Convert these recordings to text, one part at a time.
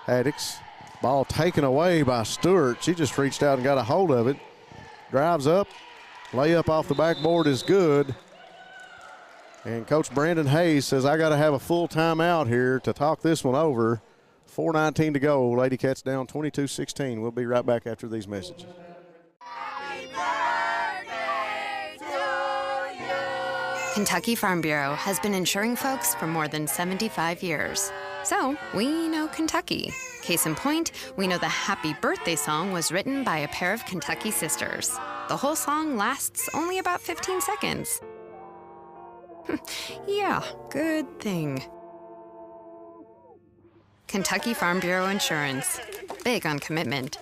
Haddix. Ball taken away by Stewart. She just reached out and got a hold of it. Drives up. Layup off the backboard is good. And Coach Brandon Hayes says, I got to have a full timeout here to talk this one over. 4:19 to go. Lady Cats down 22-16. We'll be right back after these messages. Kentucky Farm Bureau has been insuring folks for more than 75 years. So, we know Kentucky. Case in point, we know the happy birthday song was written by a pair of Kentucky sisters. The whole song lasts only about 15 seconds. Yeah, good thing. Kentucky Farm Bureau Insurance. Big on commitment.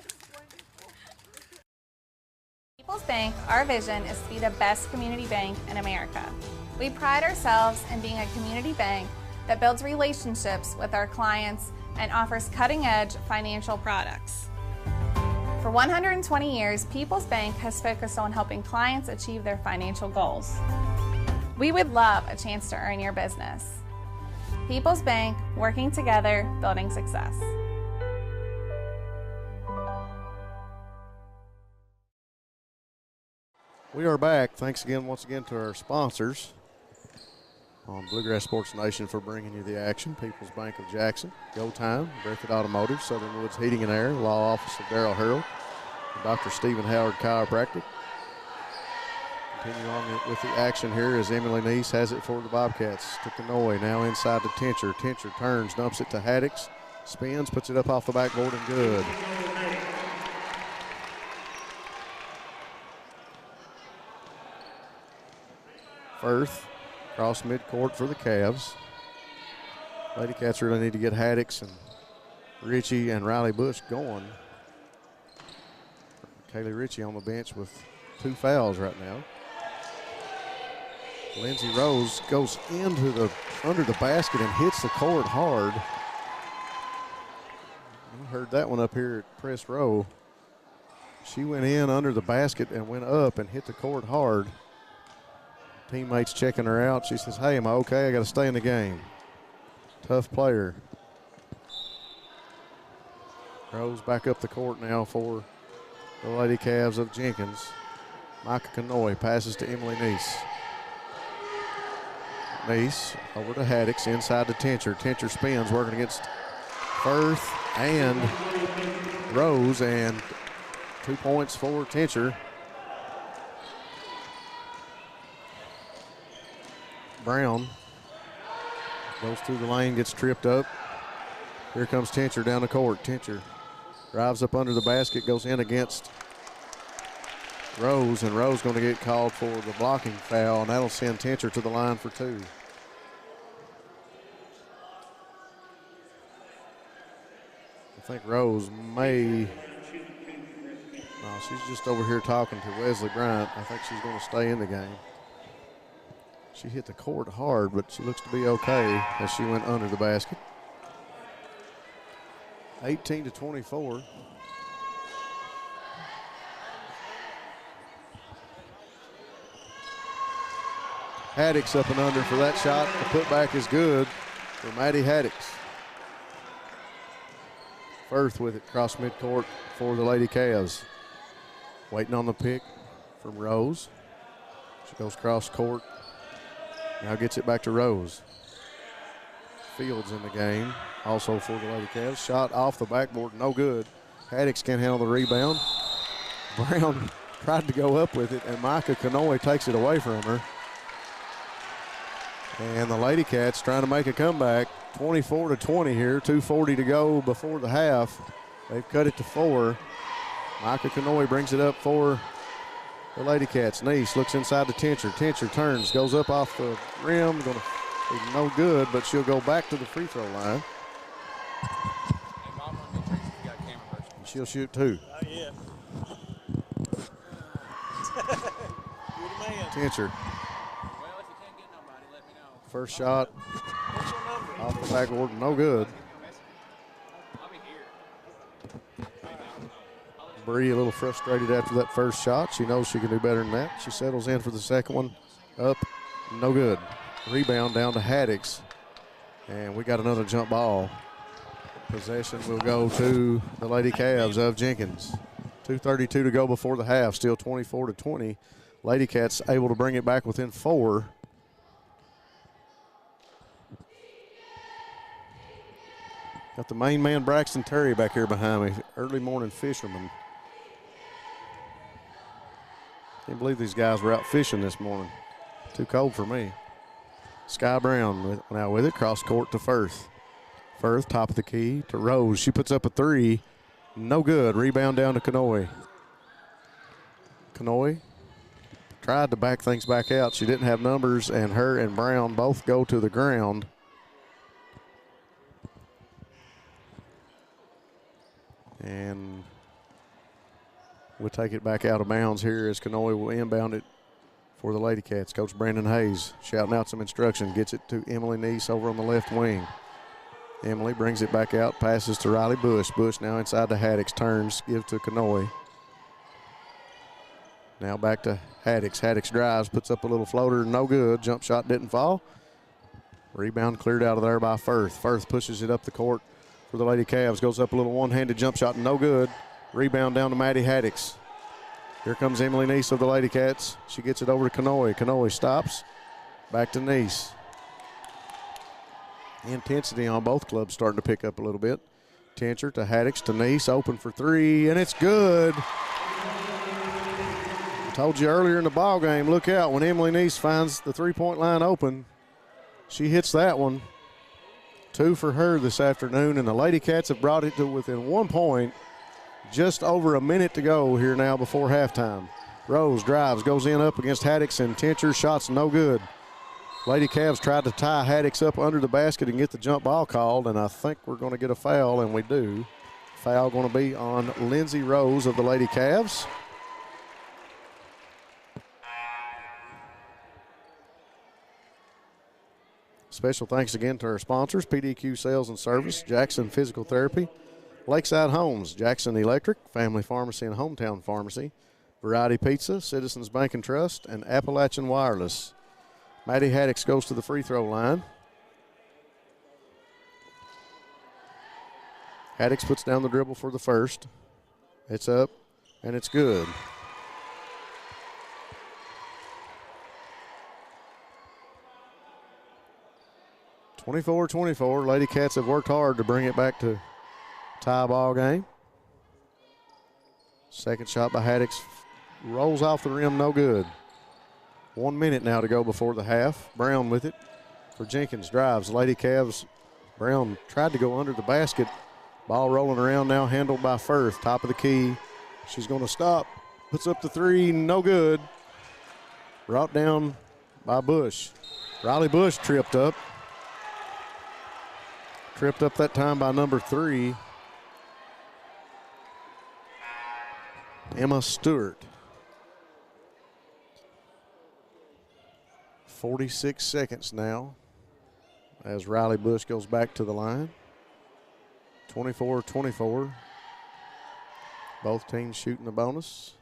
People's Bank, our vision is to be the best community bank in America. We pride ourselves in being a community bank that builds relationships with our clients and offers cutting-edge financial products. For 120 years, People's Bank has focused on helping clients achieve their financial goals. We would love a chance to earn your business. People's Bank, working together, building success. We are back. Thanks again, once again, to our sponsors on Bluegrass Sports Nation for bringing you the action. People's Bank of Jackson, Go Time, Breathitt Automotive, Southern Woods Heating and Air, Law Office of Darrell Harold, and Dr. Stephen Howard Chiropractic. Continue on with the action here as Emily Neese has it for the Bobcats. To Kanoy, now inside to Tincher. Tincher turns, dumps it to Haddix, spins, puts it up off the backboard and good. Firth, cross midcourt for the Cavs. Lady Cats really need to get Haddix and Ritchie and Riley Bush going. Kaylee Ritchie on the bench with 2 fouls right now. Lindsay Rose goes under the basket and hits the court hard. You heard that one up here at press row. She went in under the basket and went up and hit the court hard. Teammates checking her out. She says, hey, am I okay? I got to stay in the game. Tough player. Rose back up the court now for the Lady Cavs of Jenkins. Micah Kanoy passes to Emily Neese. Neese over to Haddix, inside to Tincher. Tincher spins, working against Firth and Rose, and 2 points for Tincher. Brown goes through the lane, gets tripped up. Here comes Tincher down the court. Tincher drives up under the basket, goes in against Rose, and Rose going to get called for the blocking foul, and that'll send Tincher to the line for 2. I think Rose may, no, she's just over here talking to Wesley Bryant. I think she's going to stay in the game. She hit the court hard, but she looks to be okay as she went under the basket. 18-24. Haddix up and under for that shot. The putback is good for Maddie Haddix. Firth with it, cross midcourt for the Lady Cavs. Waiting on the pick from Rose. She goes cross court. Now gets it back to Rose. Fields in the game, also for the Lady Cavs. Shot off the backboard, no good. Haddix can't handle the rebound. Brown tried to go up with it, and Micah Kanoy takes it away from her. And the Lady Cats trying to make a comeback. 24-20 here, 2:40 to go before the half. They've cut it to 4. Micah Kanoy brings it up for the Lady Cats. Neese looks inside the Tincher. Tincher turns, goes up off the rim. Going to be no good, but she'll go back to the free throw line. And she'll shoot 2. Oh, yeah. Tincher. Well, if you can't get nobody, let me know. First shot What's your number? off the backboard, no good. I'll be here. Bree a little frustrated after that first shot. She knows she can do better than that. She settles in for the second one. Up, no good. Rebound down to Haddix. And we got another jump ball. Possession will go to the Lady Cavs of Jenkins. 2:32 to go before the half, still 24-20. Lady Cats able to bring it back within 4. Got the main man, Braxton Terry, back here behind me. Early morning fisherman. Can't believe these guys were out fishing this morning. Too cold for me. Sky Brown now with it, cross court to Fairce. Fairce, top of the key to Rose. She puts up a 3. No good. Rebound down to Kanoy. Kanoy tried to back things back out. She didn't have numbers, and her and Brown both go to the ground. And we'll take it back out of bounds here as Kanoy will inbound it for the Lady Cats. Coach Brandon Hayes shouting out some instruction. Gets it to Emily Neese over on the left wing. Emily brings it back out, passes to Riley Bush. Bush now inside to Haddix, turns, gives to Kanoy. Now back to Haddix. Haddix drives, puts up a little floater, no good. Jump shot didn't fall. Rebound cleared out of there by Fairce. Fairce pushes it up the court for the Lady Cavs. Goes up a little one-handed jump shot, no good. Rebound down to Maddie Haddix. Here comes Emily Neese of the Lady Cats. She gets it over to Kanoy. Kanoy stops. Back to Neese. Intensity on both clubs starting to pick up a little bit. Tincher to Haddix to Neese, open for 3, and it's good. I told you earlier in the ball game, look out when Emily Neese finds the three-point line open. She hits that one. 2 for her this afternoon, and the Lady Cats have brought it to within 1 point. Just over a minute to go here now before halftime. Rose drives, goes in up against Haddix, and Tincher, shots no good. Lady Cavs tried to tie Haddix up under the basket and get the jump ball called, and I think we're going to get a foul, and we do. Foul going to be on Lindsay Rose of the Lady Cavs. Special thanks again to our sponsors, PDQ Sales and Service, Jackson Physical Therapy, Lakeside Homes, Jackson Electric, Family Pharmacy and Hometown Pharmacy, Variety Pizza, Citizens Bank and Trust, and Appalachian Wireless. Maddie Haddix goes to the free throw line. Haddix puts down the dribble for the first. It's up, and it's good. (24-24). Lady Cats have worked hard to bring it back to tie ball game. Second shot by Haddix rolls off the rim, no good. 1 minute now to go before the half. Brown with it for Jenkins. Drives. Lady Cavs. Brown tried to go under the basket. Ball rolling around now, handled by Fairce. Top of the key. She's going to stop. Puts up the 3. No good. Brought down by Bush. Riley Bush tripped up. Tripped up that time by number 3. Emma Stewart. 46 seconds now as Riley Bush goes back to the line. 24-24. Both teams shooting the bonus.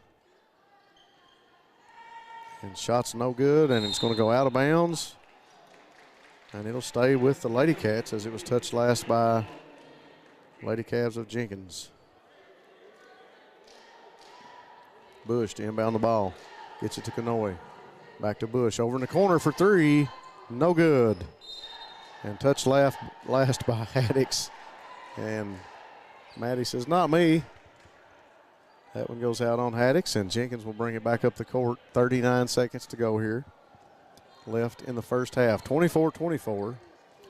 And shots no good, and it's going to go out of bounds. And it'll stay with the Lady Cats as it was touched last by Lady Cavs of Jenkins. Bush to inbound the ball. Gets it to Kanoy. Back to Bush. Over in the corner for 3. No good. And touched last by Haddix. And Maddie says, not me. That one goes out on Haddix, and Jenkins will bring it back up the court. 39 seconds to go here. Left in the first half. 24-24.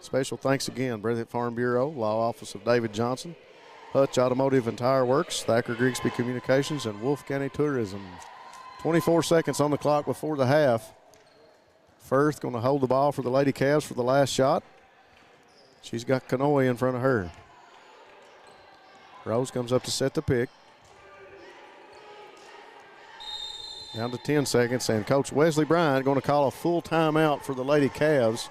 Special thanks again, Breathitt Farm Bureau, Law Office of David Johnson, Hutch Automotive and Tire Works, Thacker Grigsby Communications, and Wolfe County Tourism. 24 seconds on the clock before the half. Fairce going to hold the ball for the Lady Cavs for the last shot. She's got Kanoy in front of her. Rose comes up to set the pick. Down to 10 seconds, and Coach Wesley Bryant going to call a full timeout for the Lady Cavs.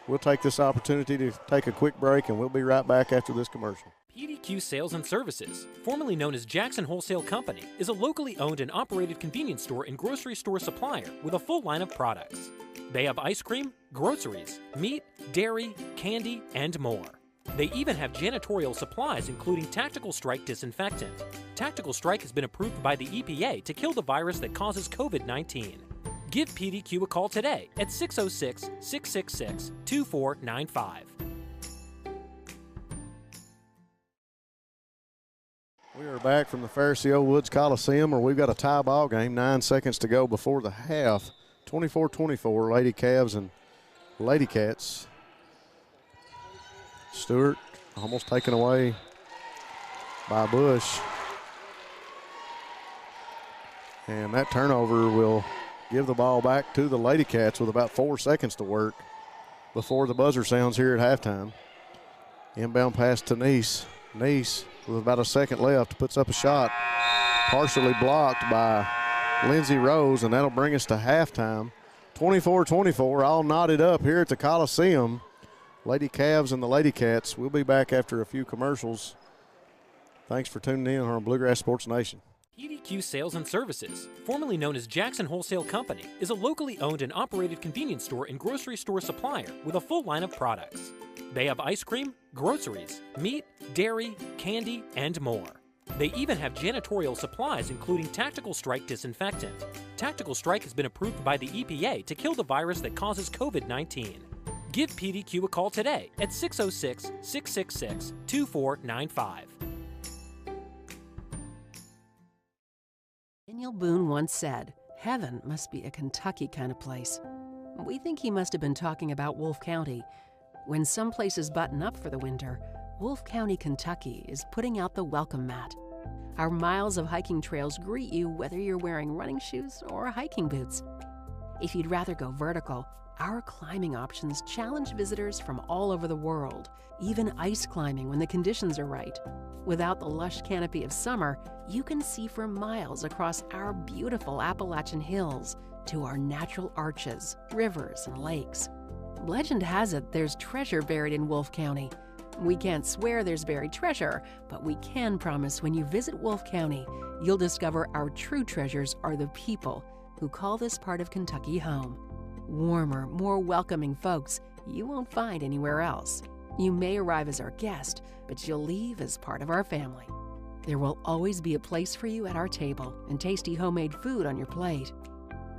We'll take this opportunity to take a quick break, and we'll be right back after this commercial. PDQ Sales and Services, formerly known as Jackson Wholesale Company, is a locally owned and operated convenience store and grocery store supplier with a full line of products. They have ice cream, groceries, meat, dairy, candy, and more. They even have janitorial supplies, including Tactical Strike disinfectant. Tactical Strike has been approved by the EPA to kill the virus that causes COVID-19. Give PDQ a call today at 606-666-2495. We are back from the Fairce Woods Coliseum, where we've got a tie ball game. 9 seconds to go before the half. 24-24, Lady Cavs and Lady Cats. Stewart almost taken away by Bush. And that turnover will give the ball back to the Lady Cats with about 4 seconds to work before the buzzer sounds here at halftime. Inbound pass to Neese. Neese, with about a second left, puts up a shot, partially blocked by Lindsay Rose, and that'll bring us to halftime. 24-24, all knotted up here at the Coliseum. Lady Cavs and the Lady Cats. We'll be back after a few commercials. Thanks for tuning in on Bluegrass Sports Nation. PDQ Sales and Services, formerly known as Jackson Wholesale Company, is a locally owned and operated convenience store and grocery store supplier with a full line of products. They have ice cream, groceries, meat, dairy, candy, and more. They even have janitorial supplies, including Tactical Strike disinfectant. Tactical Strike has been approved by the EPA to kill the virus that causes COVID-19. Give PDQ a call today at 606-666-2495. Daniel Boone once said, "Heaven must be a Kentucky kind of place." We think he must have been talking about Wolfe County. When some places button up for the winter, Wolfe County, Kentucky is putting out the welcome mat. Our miles of hiking trails greet you whether you're wearing running shoes or hiking boots. If you'd rather go vertical, our climbing options challenge visitors from all over the world, even ice climbing when the conditions are right. Without the lush canopy of summer, you can see for miles across our beautiful Appalachian hills to our natural arches, rivers, and lakes. Legend has it there's treasure buried in Wolfe County. We can't swear there's buried treasure, but we can promise when you visit Wolfe County, you'll discover our true treasures are the people who call this part of Kentucky home. Warmer, more welcoming folks you won't find anywhere else. You may arrive as our guest, but you'll leave as part of our family. There will always be a place for you at our table and tasty homemade food on your plate.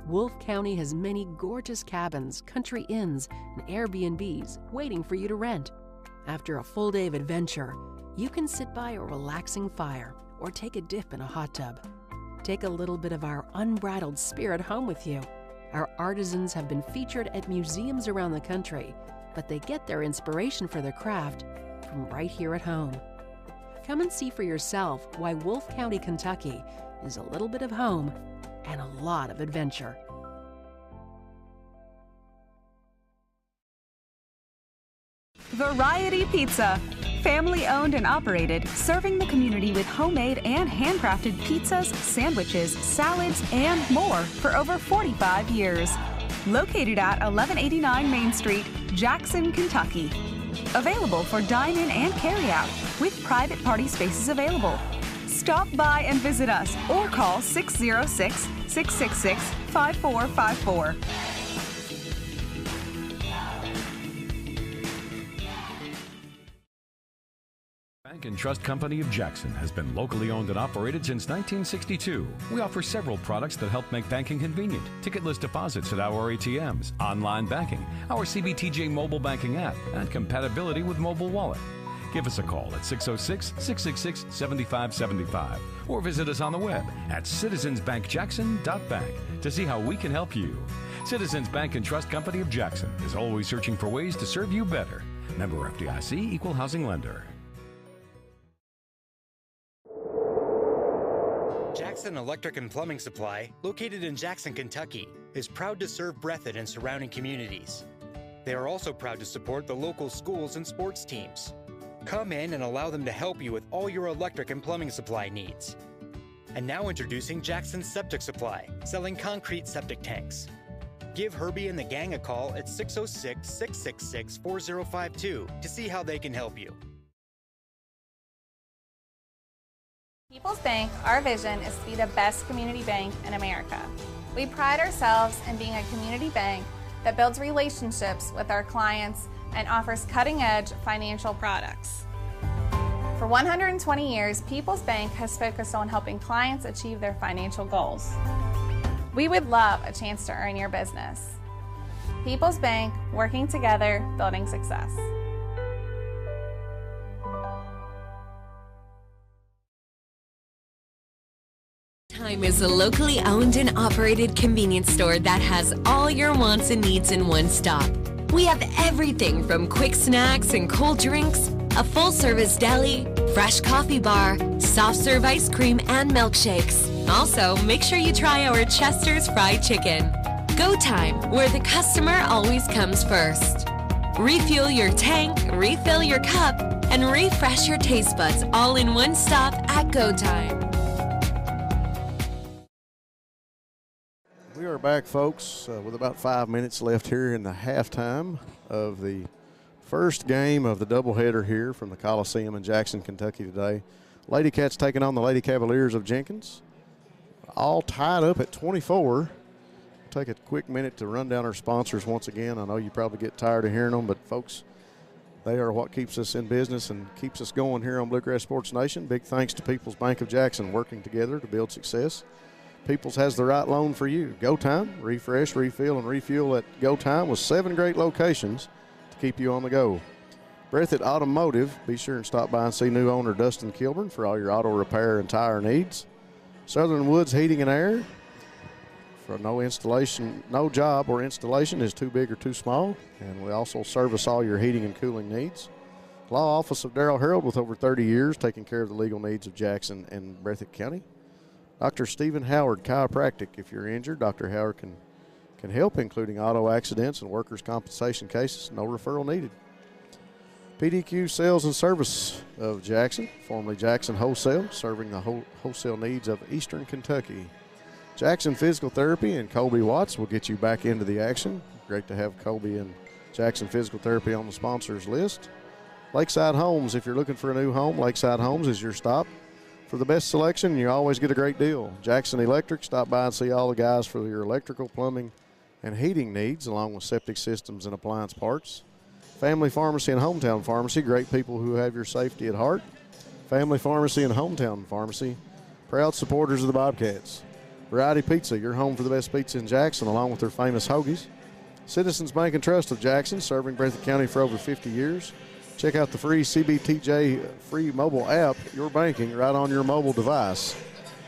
Wolfe County has many gorgeous cabins, country inns, and Airbnbs waiting for you to rent. After a full day of adventure, you can sit by a relaxing fire or take a dip in a hot tub. Take a little bit of our unbridled spirit home with you. Our artisans have been featured at museums around the country, but they get their inspiration for their craft from right here at home. Come and see for yourself why Wolfe County, Kentucky is a little bit of home and a lot of adventure. Variety Pizza. Family owned and operated, serving the community with homemade and handcrafted pizzas, sandwiches, salads, and more for over 45 years. Located at 1189 Main Street, Jackson, Kentucky. Available for dine-in and carry-out, with private party spaces available. Stop by and visit us or call 606-666-5454. Bank and Trust Company of Jackson has been locally owned and operated since 1962. We offer several products that help make banking convenient. Ticketless deposits at our ATMs, online banking, our CBTJ mobile banking app, and compatibility with mobile wallet. Give us a call at 606-666-7575 or visit us on the web at citizensbankjackson.bank to see how we can help you. Citizens Bank and Trust Company of Jackson is always searching for ways to serve you better. Member FDIC, Equal Housing Lender. Jackson Electric and Plumbing Supply, located in Jackson, Kentucky, is proud to serve Breathitt and surrounding communities. They are also proud to support the local schools and sports teams. Come in and allow them to help you with all your electric and plumbing supply needs. And now introducing Jackson Septic Supply, selling concrete septic tanks. Give Herbie and the gang a call at 606-666-4052 to see how they can help you. People's Bank, our vision is to be the best community bank in America. We pride ourselves in being a community bank that builds relationships with our clients and offers cutting-edge financial products. For 120 years, People's Bank has focused on helping clients achieve their financial goals. We would love a chance to earn your business. People's Bank, working together, building success. Time is a locally owned and operated convenience store that has all your wants and needs in one stop. We have everything from quick snacks and cold drinks, a full-service deli, fresh coffee bar, soft-serve ice cream, and milkshakes. Also, make sure you try our Chester's fried chicken. Go Time, where the customer always comes first. Refuel your tank, refill your cup, and refresh your taste buds all in one stop at Go Time. We are back, folks, with about 5 minutes left here in the halftime of the first game of the doubleheader here from the Coliseum in Jackson, Kentucky today. Lady Cats taking on the Lady Cavaliers of Jenkins. All tied up at 24. Take a quick minute to run down our sponsors once again. I know you probably get tired of hearing them, but folks, they are what keeps us in business and keeps us going here on Bluegrass Sports Nation. Big thanks to People's Bank of Jackson, working together to build success. People's has the right loan for you. Go Time, refresh, refill, and refuel at Go Time with 7 great locations to keep you on the go. Breathitt Automotive, be sure and stop by and see new owner Dustin Kilburn for all your auto repair and tire needs. Southern Woods Heating and Air, for no installation, no job or installation is too big or too small, and we also service all your heating and cooling needs. Law Office of Darrell Harold, with over 30 years taking care of the legal needs of Jackson and Breathitt County. Dr. Stephen Howard, Chiropractic. If you're injured, Dr. Howard can help, including auto accidents and workers' compensation cases. No referral needed. PDQ Sales and Service of Jackson, formerly Jackson Wholesale, serving the wholesale needs of Eastern Kentucky. Jackson Physical Therapy and Colby Watts will get you back into the action. Great to have Colby and Jackson Physical Therapy on the sponsors list. Lakeside Homes, if you're looking for a new home, Lakeside Homes is your stop. For the best selection, you always get a great deal. Jackson Electric, stop by and see all the guys for your electrical, plumbing, and heating needs, along with septic systems and appliance parts. Family Pharmacy and Hometown Pharmacy, great people who have your safety at heart. Family Pharmacy and Hometown Pharmacy, proud supporters of the Bobcats. Variety Pizza, your home for the best pizza in Jackson, along with their famous hoagies. Citizens Bank and Trust of Jackson, serving Breathitt County for over 50 years. Check out the free CBTJ free mobile app, Your Banking, right on your mobile device.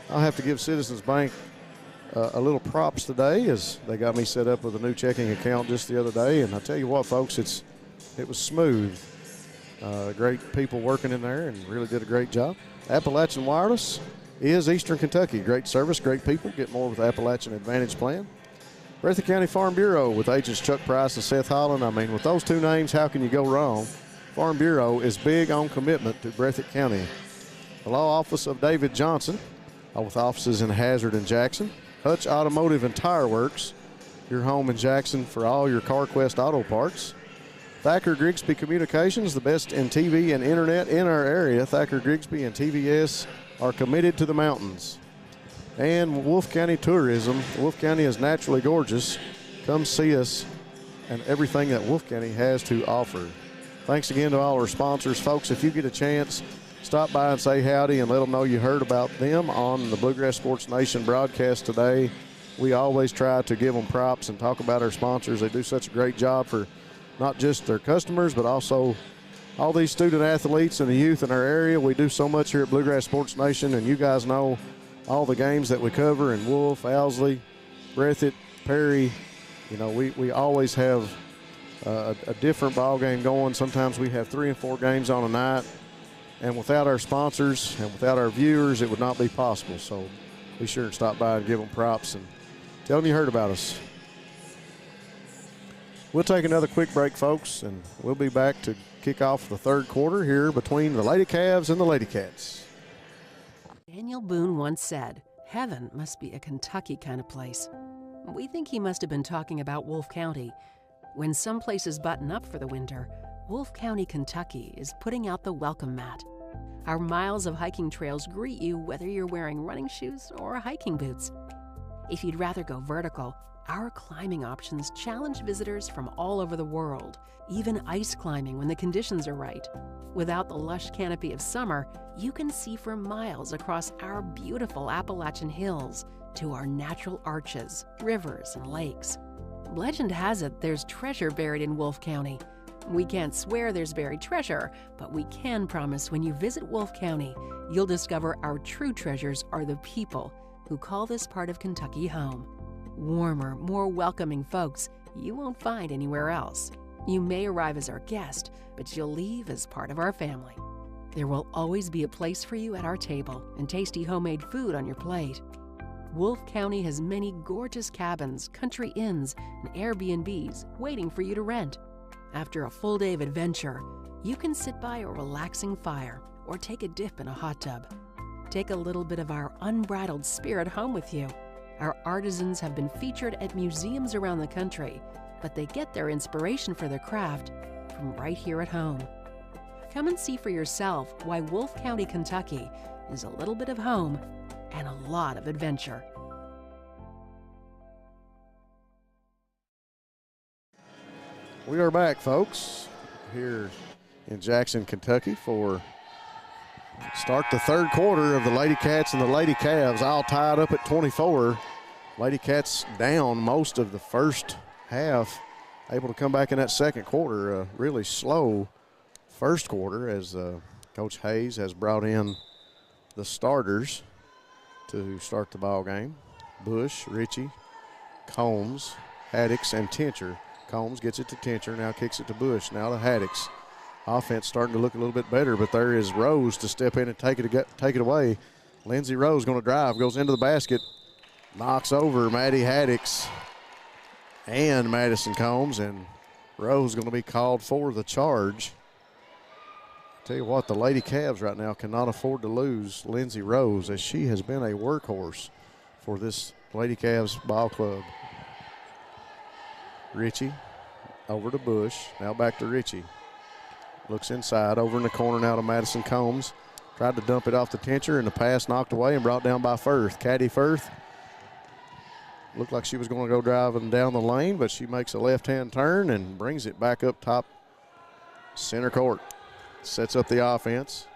I'll have to give Citizens Bank a little props today, as they got me set up with a new checking account just the other day. And I tell you what, folks, it was smooth. Great people working in there and really did a great job. Appalachian Wireless is Eastern Kentucky. Great service, great people. Get more with Appalachian Advantage Plan. Breathitt County Farm Bureau with agents Chuck Price and Seth Holland. I mean, with those two names, how can you go wrong? Farm Bureau is big on commitment to Breathitt County. The Law Office of David Johnson, with offices in Hazard and Jackson. Hutch Automotive and Tire Works, your home in Jackson for all your CarQuest auto parts. Thacker Grigsby Communications, the best in TV and internet in our area. Thacker Grigsby and TVS are committed to the mountains. And Wolfe County Tourism. Wolfe County is naturally gorgeous. Come see us and everything that Wolfe County has to offer. Thanks again to all our sponsors. Folks, if you get a chance, stop by and say howdy and let them know you heard about them on the Bluegrass Sports Nation broadcast today. We always try to give them props and talk about our sponsors. They do such a great job for not just their customers, but also all these student athletes and the youth in our area. We do so much here at Bluegrass Sports Nation, and you guys know all the games that we cover in Wolfe, Owsley, Breathitt, Perry. You know, we always have a different ball game going. Sometimes we have 3 and 4 games on a night, and without our sponsors and without our viewers, it would not be possible. So be sure and stop by and give them props and tell them you heard about us. We'll take another quick break, folks, and we'll be back to kick off the third quarter here between the Lady Cavs and the Lady Cats. Daniel Boone once said, "Heaven must be a Kentucky kind of place." We think he must have been talking about Wolfe County. When some places button up for the winter, Wolfe County, Kentucky is putting out the welcome mat. Our miles of hiking trails greet you whether you're wearing running shoes or hiking boots. If you'd rather go vertical, our climbing options challenge visitors from all over the world, even ice climbing when the conditions are right. Without the lush canopy of summer, you can see for miles across our beautiful Appalachian hills to our natural arches, rivers, and lakes. Legend has it there's treasure buried in Wolfe County. We can't swear there's buried treasure, but we can promise when you visit Wolfe County, you'll discover our true treasures are the people who call this part of Kentucky home. Warmer, more welcoming folks you won't find anywhere else. You may arrive as our guest, but you'll leave as part of our family. There will always be a place for you at our table and tasty homemade food on your plate. Wolfe County has many gorgeous cabins, country inns, and Airbnbs waiting for you to rent. After a full day of adventure, you can sit by a relaxing fire or take a dip in a hot tub. Take a little bit of our unbridled spirit home with you. Our artisans have been featured at museums around the country, but they get their inspiration for their craft from right here at home. Come and see for yourself why Wolfe County, Kentucky is a little bit of home and a lot of adventure. We are back, folks, here in Jackson, Kentucky for start the third quarter of the Lady Cats and the Lady Cavs, all tied up at 24. Lady Cats down most of the first half, able to come back in that second quarter. A really slow first quarter as Coach Hayes has brought in the starters to start the ball game. Bush, Ritchie, Combs, Haddix, and Tincher. Combs gets it to Tincher, now kicks it to Bush, now to Haddix. Offense starting to look a little bit better, but there is Rose to step in and take it away. Lindsey Rose going to drive, goes into the basket, knocks over Maddie Haddix and Madison Combs, and Rose going to be called for the charge. Tell you what, the Lady Cavs right now cannot afford to lose Lindsey Rose, as she has been a workhorse for this Lady Cavs ball club. Ritchie over to Bush, now back to Ritchie. Looks inside, over in the corner now to Madison Combs. Tried to dump it off the Tincher, and the pass knocked away and brought down by Firth. Caddy Firth looked like she was going to go driving down the lane, but she makes a left-hand turn and brings it back up top center court. Sets up the offense.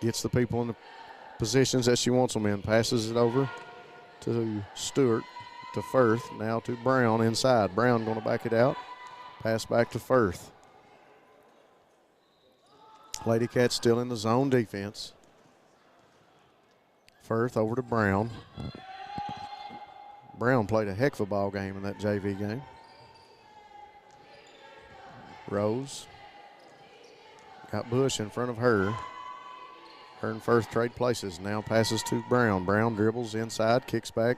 Gets the people in the positions that she wants them in. Passes it over to Stewart, to Firth, now to Brown inside. Brown going to back it out. Pass back to Firth. Lady Cats still in the zone defense. Firth over to Brown. Brown played a heck of a ball game in that JV game. Rose got Bush in front of her. Her and Firth trade places. Now passes to Brown. Brown dribbles inside, kicks back.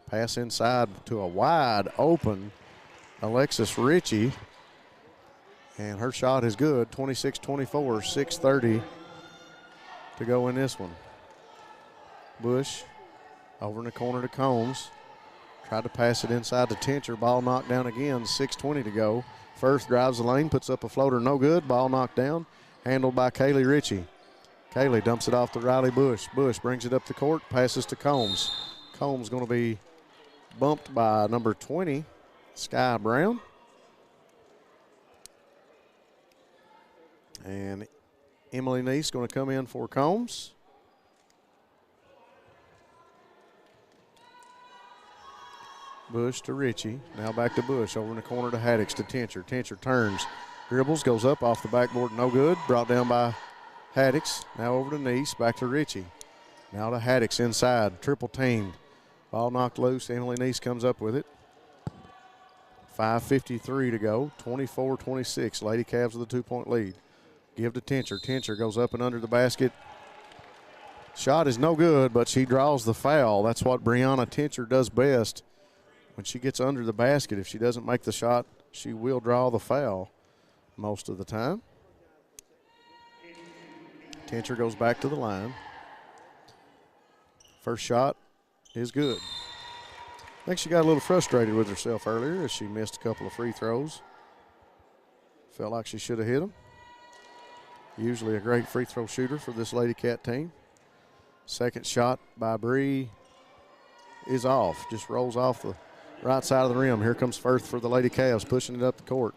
Pass inside to a wide open Alexis Ritchie. And her shot is good, 26-24, 6:30 to go in this one. Bush over in the corner to Combs. Tried to pass it inside to Tincher. Ball knocked down again, 6:20 to go. Firth drives the lane, puts up a floater, no good. Ball knocked down, handled by Kaylee Ritchie. Kaylee dumps it off to Riley Bush. Bush brings it up the court, passes to Combs. Combs going to be bumped by number 20, Sky Brown. And Emily Neese going to come in for Combs. Bush to Ritchie. Now back to Bush. Over in the corner to Haddix to Tincher. Tincher turns, dribbles, goes up off the backboard. No good. Brought down by Haddix. Now over to Neese. Back to Ritchie. Now to Haddix inside. Triple teamed. Ball knocked loose. Emily Neese comes up with it. 5:53 to go. 24-26. Lady Cavs with a 2-point lead. Give to Tincher. Tincher goes up and under the basket. Shot is no good, but she draws the foul. That's what Brianna Tincher does best. When she gets under the basket, if she doesn't make the shot, she will draw the foul most of the time. Tincher goes back to the line. First shot is good. I think she got a little frustrated with herself earlier as she missed a couple of free throws. Felt like she should have hit them. Usually a great free throw shooter for this Lady Cat team. Second shot by Bree is off. Just rolls off the right side of the rim. Here comes Fairce for the Lady Cavs, pushing it up the court.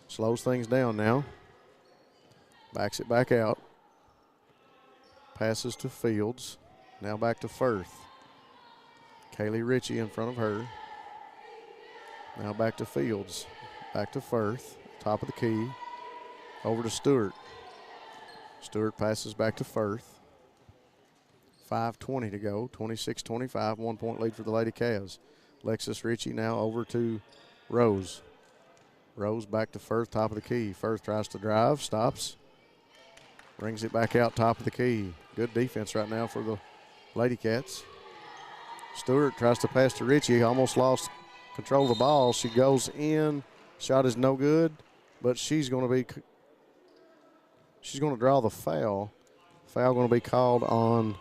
Slows things down now. Backs it back out. Passes to Fields. Now back to Fairce. Kaylee Ritchie in front of her. Now back to Fields. Back to Fairce. Top of the key. Over to Stewart. Stewart passes back to Fairce. 5:20 to go. 26-25. 1 point lead for the Lady Cavs. Lexus Ritchie now over to Rose. Rose back to Fairce, top of the key. Fairce tries to drive, stops. Brings it back out, top of the key. Good defense right now for the Lady Cats. Stewart tries to pass to Ritchie. Almost lost control of the ball. She goes in. Shot is no good, but she's going to draw the foul. Foul going to be called on.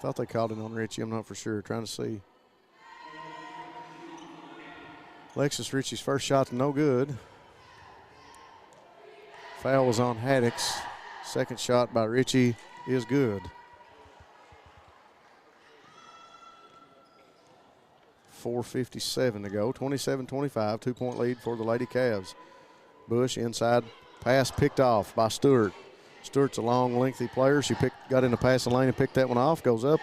Thought they called it on Ritchie. I'm not for sure. Trying to see. Lexus Ritchie's first shot's no good. Foul was on Haddix. Second shot by Ritchie is good. 4:57 to go. 27-25. 2 point lead for the Lady Cavs. Bush inside pass picked off by Stewart. Stewart's a long, lengthy player. She got in the passing lane and picked that one off. Goes up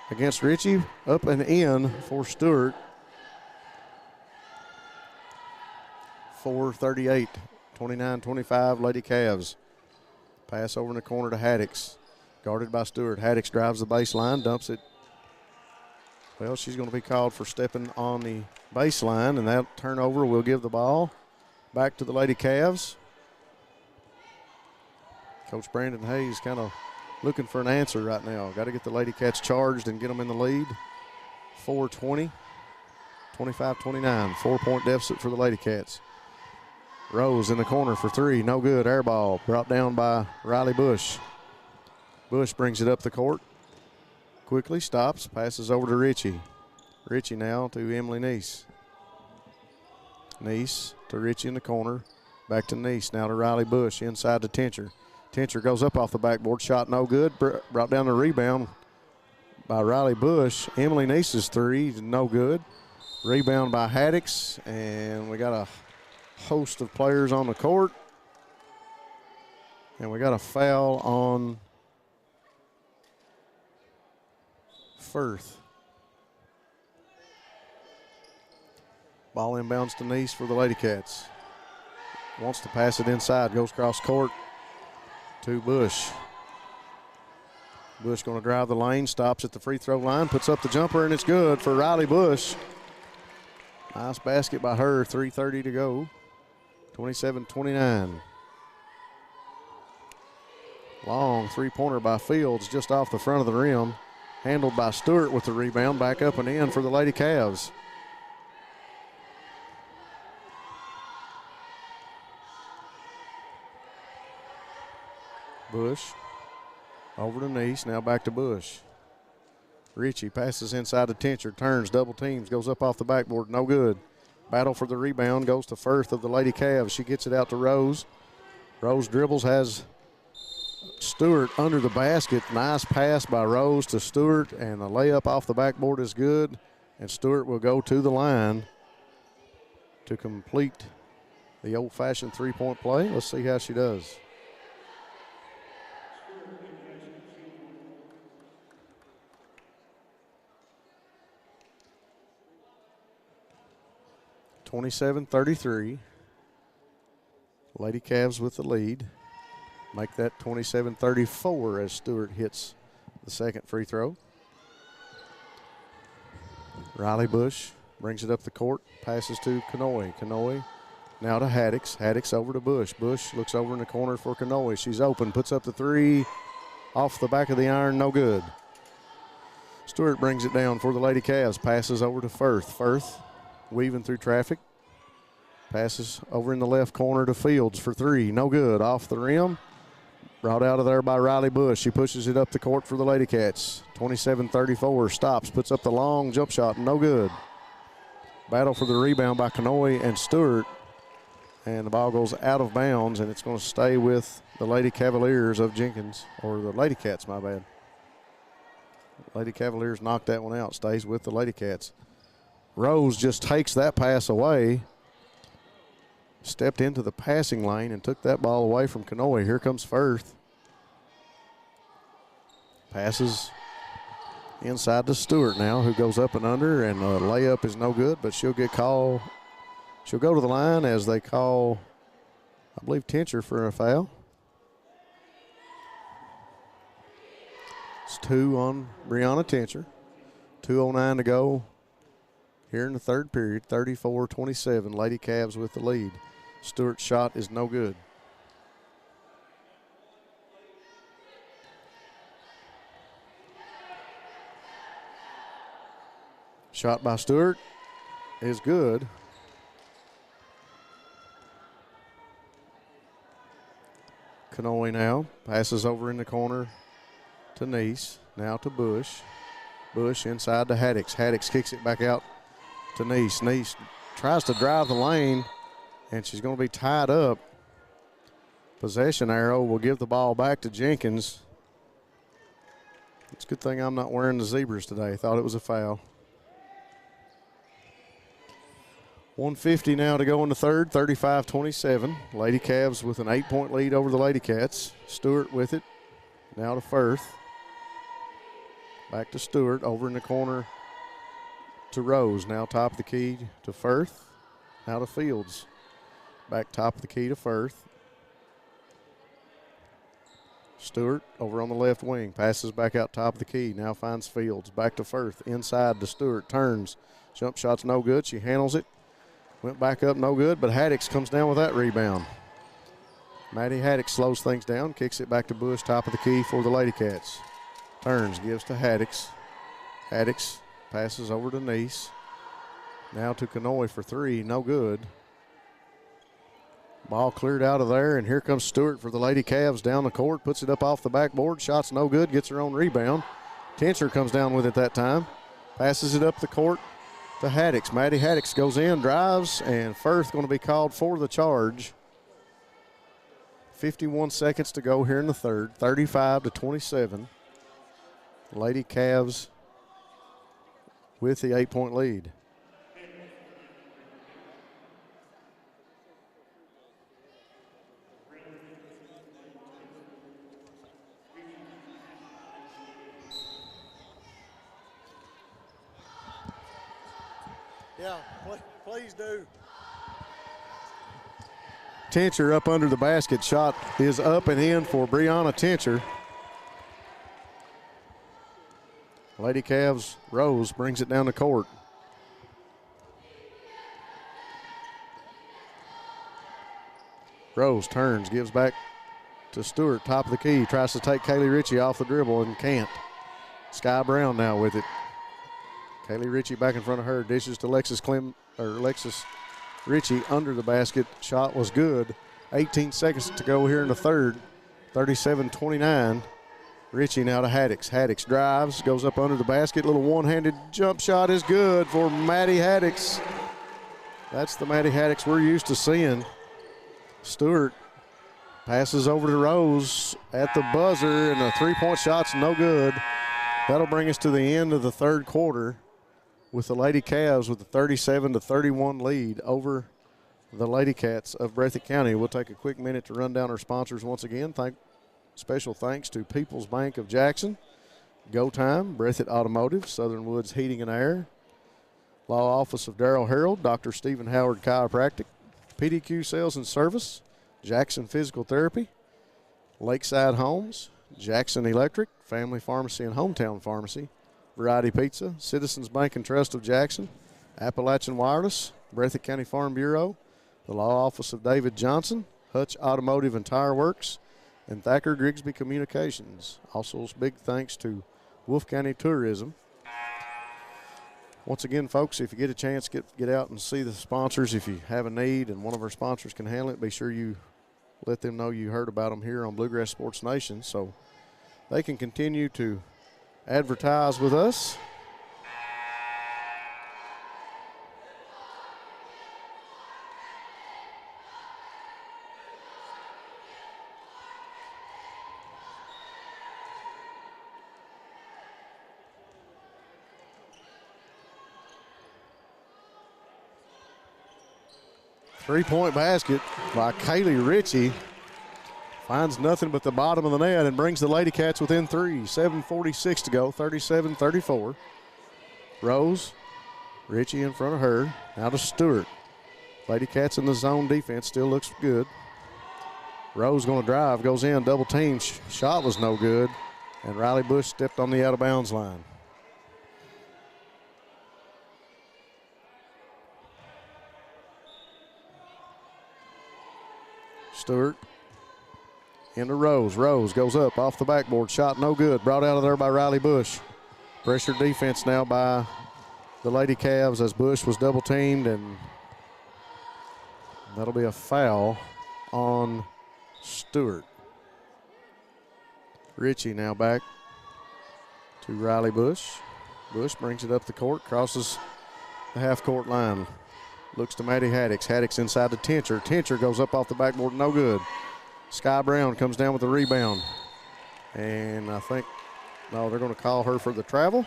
against Ritchie. Up and in for Stewart. 4:38. 29-25. Lady Cavs. Pass over in the corner to Haddix. Guarded by Stewart. Haddix drives the baseline, dumps it. Well, she's going to be called for stepping on the baseline, and that turnover will give the ball back to the Lady Cavs. Coach Brandon Hayes kind of looking for an answer right now. Got to get the Lady Cats charged and get them in the lead. 4:20, 25-29, 4 point deficit for the Lady Cats. Rose in the corner for three, no good, air ball, brought down by Riley Bush. Bush brings it up the court, quickly stops, passes over to Ritchie. Ritchie now to Emily Neese. Neese to Ritchie in the corner, back to Neese, now to Riley Bush, inside to Tincher. Tincher goes up off the backboard, shot no good, brought down the rebound by Riley Bush. Emily Neese's three, no good. Rebound by Haddix, and we got a host of players on the court. And we got a foul on Fairce. Ball inbounds to Neese for the Lady Cats. Wants to pass it inside, goes cross court to Bush. Bush going to drive the lane, stops at the free throw line, puts up the jumper, and it's good for Riley Bush. Nice basket by her, 3:30 to go. 27-29. Long three-pointer by Fields just off the front of the rim. Handled by Stewart with the rebound, back up and in for the Lady Cavs. Bush over to Neese, now back to Bush. Ritchie passes inside to Tincher, turns, double teams, goes up off the backboard, no good. Battle for the rebound, goes to Fairce of the Lady Cavs. She gets it out to Rose. Rose dribbles, has Stewart under the basket. Nice pass by Rose to Stewart, and the layup off the backboard is good. And Stewart will go to the line to complete the old-fashioned three-point play. Let's see how she does. (27-33). Lady Cavs with the lead. Make that 27-34 as Stewart hits the second free throw. Riley Bush brings it up the court, passes to Kanoe. Kanoe now to Haddix. Haddix over to Bush. Bush looks over in the corner for Kanoe. She's open, puts up the three, off the back of the iron, no good. Stewart brings it down for the Lady Cavs, passes over to Fairce. Fairce weaving through traffic. Passes over in the left corner to Fields for three. No good. Off the rim. Brought out of there by Riley Bush. She pushes it up the court for the Lady Cats. 27-34. Stops. Puts up the long jump shot. No good. Battle for the rebound by Kanoe and Stewart. and the ball goes out of bounds, and it's going to stay with the Lady Cavaliers of Jenkins, or the Lady Cats, my bad. Lady Cavaliers knocked that one out, stays with the Lady Cats. Rose just takes that pass away, stepped into the passing lane and took that ball away from Kanoe. Here comes Fairce. Passes inside to Stewart now, who goes up and under, and a layup is no good, but she'll get called. She'll go to the line as they call, I believe, Tincher for a foul. It's 2 on Brianna Tincher. 2:09 to go here in the third period. 34-27, Lady Cavs with the lead. Stewart's shot is no good. Shot by Stewart is good. Kanoe now passes over in the corner to Neese. Now to Bush. Bush inside to Haddix. Haddix kicks it back out to Neese. Neese tries to drive the lane, and she's going to be tied up. Possession arrow will give the ball back to Jenkins. It's a good thing I'm not wearing the zebras today. Thought it was a foul. 1:50 now to go in the third, 35-27. Lady Cavs with an 8-point lead over the Lady Cats. Stewart with it. Now to Fairce. Back to Stewart, over in the corner to Rose. Now top of the key to Fairce. Now to Fields. Back top of the key to Fairce. Stewart over on the left wing. Passes back out top of the key. Now finds Fields. Back to Fairce. Inside to Stewart. Turns. Jump shot's no good. She handles it. Went back up, no good, but Haddix comes down with that rebound. Maddie Haddix slows things down, kicks it back to Bush, top of the key for the Lady Cats. Turns, gives to Haddix. Haddix passes over to Neese. Now to Kanoe for 3, no good. Ball cleared out of there, and here comes Stewart for the Lady Cavs down the court, puts it up off the backboard, shot's no good, gets her own rebound. Tincher comes down with it that time, passes it up the court to Haddix. Maddie Haddix goes in, drives, and Fairce going to be called for the charge. 51 seconds to go here in the third, 35-27. Lady Cavs with the 8-point lead. Yeah, please do. Tincher up under the basket. Shot is up and in for Brianna Tincher. Lady Cavs, Rose brings it down the court. Rose turns, gives back to Stewart, top of the key. Tries to take Kaylee Ritchie off the dribble and can't. Sky Brown now with it. Kaylee Ritchie back in front of her. Dishes to Lexus Ritchie under the basket. Shot was good. 18 seconds to go here in the third. 37-29. Ritchie now to Haddix. Haddix drives, goes up under the basket. Little one-handed jump shot is good for Maddie Haddix. That's the Maddie Haddix we're used to seeing. Stewart passes over to Rose at the buzzer, and the three-point shot's no good. That'll bring us to the end of the third quarter with the Lady Cavs with a 37-31 lead over the Lady Cats of Breathitt County. We'll take a quick minute to run down our sponsors once again. Special thanks to People's Bank of Jackson, Go Time, Breathitt Automotive, Southern Woods Heating and Air, Law Office of Darrell Harold, Dr. Stephen Howard Chiropractic, PDQ Sales and Service, Jackson Physical Therapy, Lakeside Homes, Jackson Electric, Family Pharmacy and Hometown Pharmacy, Variety Pizza, Citizens Bank and Trust of Jackson, Appalachian Wireless, Breathitt County Farm Bureau, the Law Office of David Johnson, Hutch Automotive and Tire Works, and Thacker Grigsby Communications. Also, big thanks to Wolf County Tourism. Once again, folks, if you get a chance, get out and see the sponsors. If you have a need and one of our sponsors can handle it, be sure you let them know you heard about them here on Bluegrass Sports Nation so they can continue to advertise with us. Three-point basket by Kaylee Ritchie. Finds nothing but the bottom of the net and brings the Lady Cats within 3. 7:46 to go, 37-34. Rose, Ritchie in front of her. Now to Stewart. Lady Cats in the zone defense, still looks good. Rose going to drive, goes in, double team. Shot was no good. And Riley Bush stepped on the out of bounds line. Stewart into Rose. Rose goes up off the backboard. Shot no good. Brought out of there by Riley Bush. Pressure defense now by the Lady Cavs as Bush was double teamed, and that'll be a foul on Stewart. Ritchie now back to Riley Bush. Bush brings it up the court, crosses the half-court line. Looks to Maddie Haddix. Haddix inside to Tincher. Tincher goes up off the backboard, no good. Sky Brown comes down with the rebound. And I think, no, they're going to call her for the travel.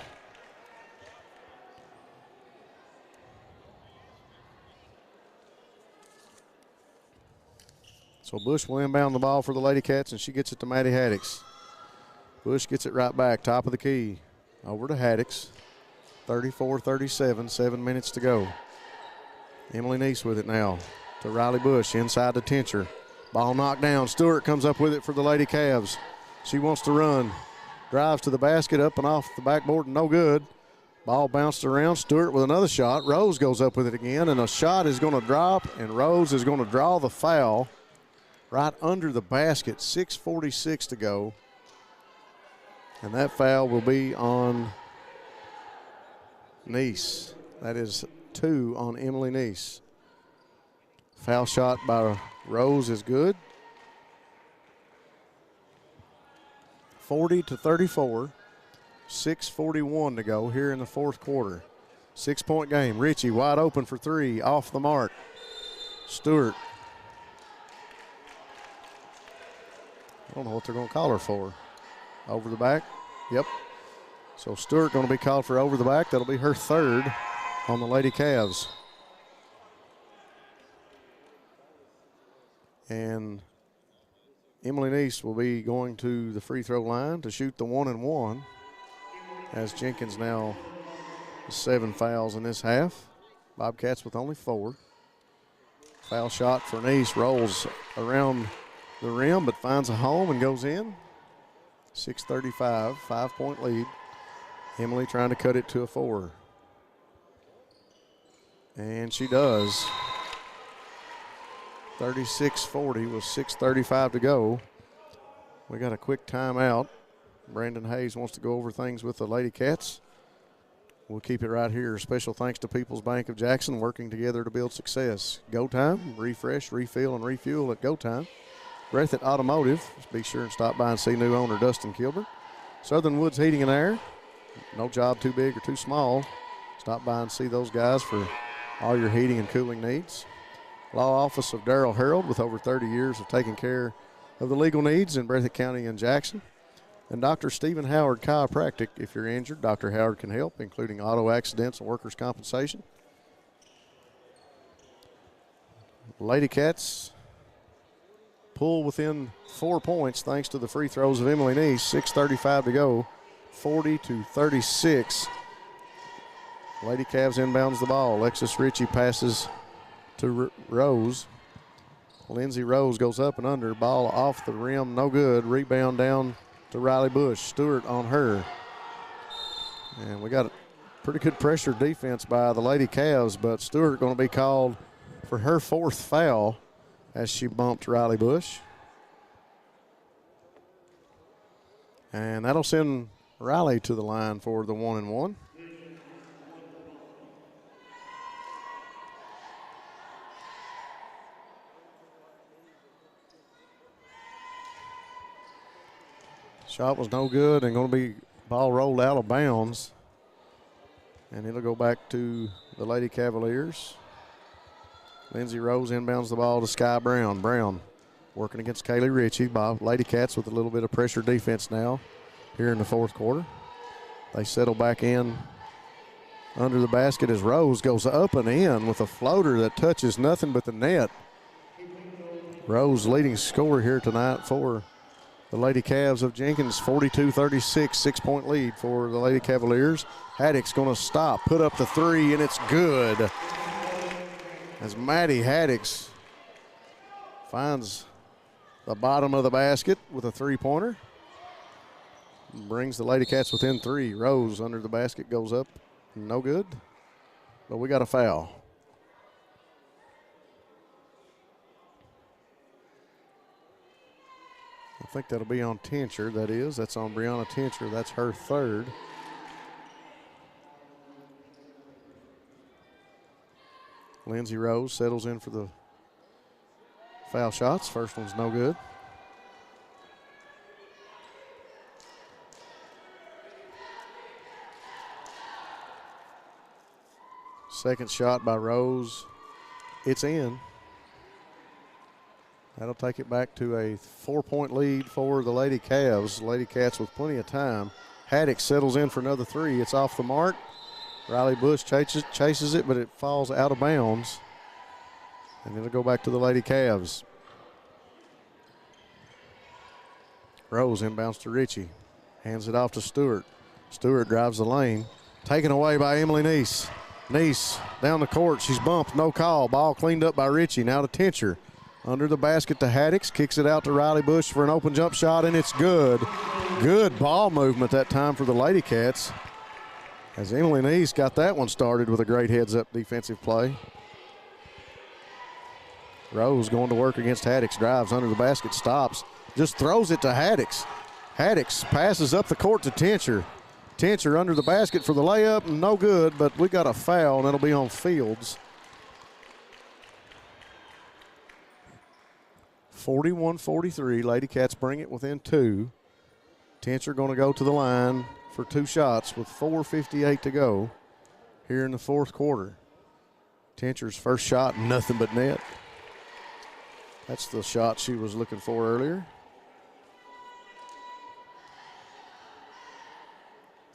So Bush will inbound the ball for the Lady Cats, and she gets it to Maddie Haddix. Bush gets it right back, top of the key. Over to Haddix. 34-37, 7 minutes to go. Emily Neese with it now to Riley Bush, inside to Tincher. Ball knocked down. Stewart comes up with it for the Lady Cavs. She wants to run. Drives to the basket, up and off the backboard, no good. Ball bounced around. Stewart with another shot. Rose goes up with it again, and a shot is going to drop, and Rose is going to draw the foul right under the basket. 6:46 to go. And that foul will be on Neese. That is 2 on Emily Neese. Foul shot by Rose is good. 40-34. 6:41 to go here in the fourth quarter. 6-point game. Ritchie wide open for 3. Off the mark. Stewart. I don't know what they're going to call her for. Over the back. Yep. So Stewart going to be called for over the back. That'll be her third on the Lady Cavs. And Emily Neese will be going to the free throw line to shoot the 1-and-1 as Jenkins now 7 fouls in this half. Bobcats with only 4. Foul shot for Neese rolls around the rim but finds a home and goes in. 6:35, 5-point lead. Emily trying to cut it to a 4. And she does. 36-40 with 6:35 to go. We got a quick timeout. Brandon Hayes wants to go over things with the Lady Cats. We'll keep it right here. Special thanks to People's Bank of Jackson, working together to build success. Go time, refresh, refill, and refuel at Go Time. Breathitt Automotive, be sure and stop by and see new owner Dustin Kilbert. Southern Woods Heating and Air, no job too big or too small. Stop by and see those guys for all your heating and cooling needs. Law Office of Darrell Harold, with over 30 years of taking care of the legal needs in Breathitt County and Jackson. And Dr. Stephen Howard Chiropractic. If you're injured, Dr. Howard can help, including auto accidents and workers' compensation. Lady Cats pull within 4 points thanks to the free throws of Emily Neese. 6:35 to go, 40-36. Lady Cavs inbounds the ball. Alexis Ritchie passes to Rose. Lindsay Rose goes up and under. Ball off the rim, no good. Rebound down to Riley Bush. Stewart on her. And we got a pretty good pressure defense by the Lady Cavs, but Stewart going to be called for her 4th foul as she bumped Riley Bush. And that'll send Riley to the line for the 1-and-1. Shot was no good and going to be ball rolled out of bounds. And it'll go back to the Lady Cavaliers. Lindsay Rose inbounds the ball to Sky Brown. Brown working against Kaylee Ritchie. Lady Cats with a little bit of pressure defense now here in the fourth quarter. They settle back in under the basket as Rose goes up and in with a floater that touches nothing but the net. Rose leading scorer here tonight for the Lady Cavs of Jenkins, 42-36, 6-point lead for the Lady Cavaliers. Haddock's going to stop, put up the three, and it's good. As Maddie Haddox finds the bottom of the basket with a three-pointer. Brings the Lady Cats within three. Rose under the basket goes up, no good. But we got a foul. I think that'll be on Tincher, that is. That's on Brianna Tincher. That's her third. Lindsay Rose settles in for the foul shots. First one's no good. Second shot by Rose. It's in. That'll take it back to a 4-point lead for the Lady Cavs. Lady Cats with plenty of time. Haddock settles in for another three. It's off the mark. Riley Bush chases it, but it falls out of bounds. And it'll go back to the Lady Cavs. Rose inbounds to Ritchie. Hands it off to Stewart. Stewart drives the lane. Taken away by Emily Neese. Neese down the court. She's bumped. No call. Ball cleaned up by Ritchie. Now to Tincher. Under the basket to Haddox. Kicks it out to Riley Bush for an open jump shot, and it's good. Good ball movement that time for the Lady Cats. As Emily Neese got that one started with a great heads-up defensive play. Rose going to work against Haddox. Drives under the basket. Stops. Just throws it to Haddox. Haddox passes up the court to Tincher. Tincher under the basket for the layup. No good, but we got a foul, and it'll be on Fields. 41-43. Lady Cats bring it within two. Tincher going to go to the line for two shots with 4:58 to go here in the fourth quarter. Tincher's first shot, nothing but net. That's the shot she was looking for earlier.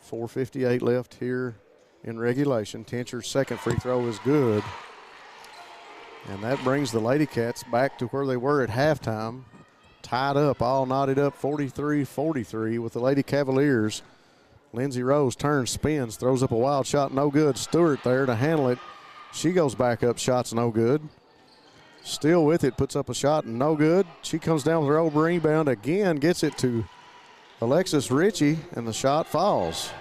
4:58 left here in regulation. Tincher's second free throw is good. And that brings the Lady Cats back to where they were at halftime. Tied up, all knotted up, 43-43 with the Lady Cavaliers. Lindsay Rose turns, spins, throws up a wild shot, no good. Stewart there to handle it. She goes back up, shots no good. Still with it, puts up a shot, no good. She comes down with her old rebound again, gets it to Alexis Ritchie, and the shot falls.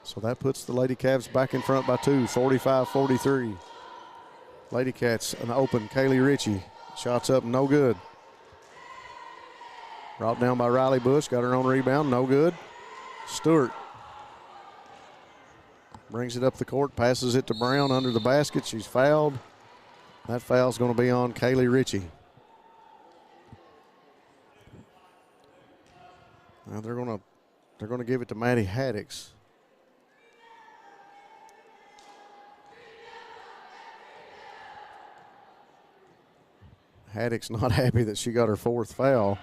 So that puts the Lady Cavs back in front by two, 45-43. Lady Cats, an open, Kaylee Ritchie. Shots up, no good. Brought down by Riley Bush, got her own rebound, no good. Stewart brings it up the court, passes it to Brown under the basket. She's fouled. That foul's going to be on Kaylee Ritchie. Now they're going to give it to Maddie Haddox. Haddox not happy that she got her fourth foul.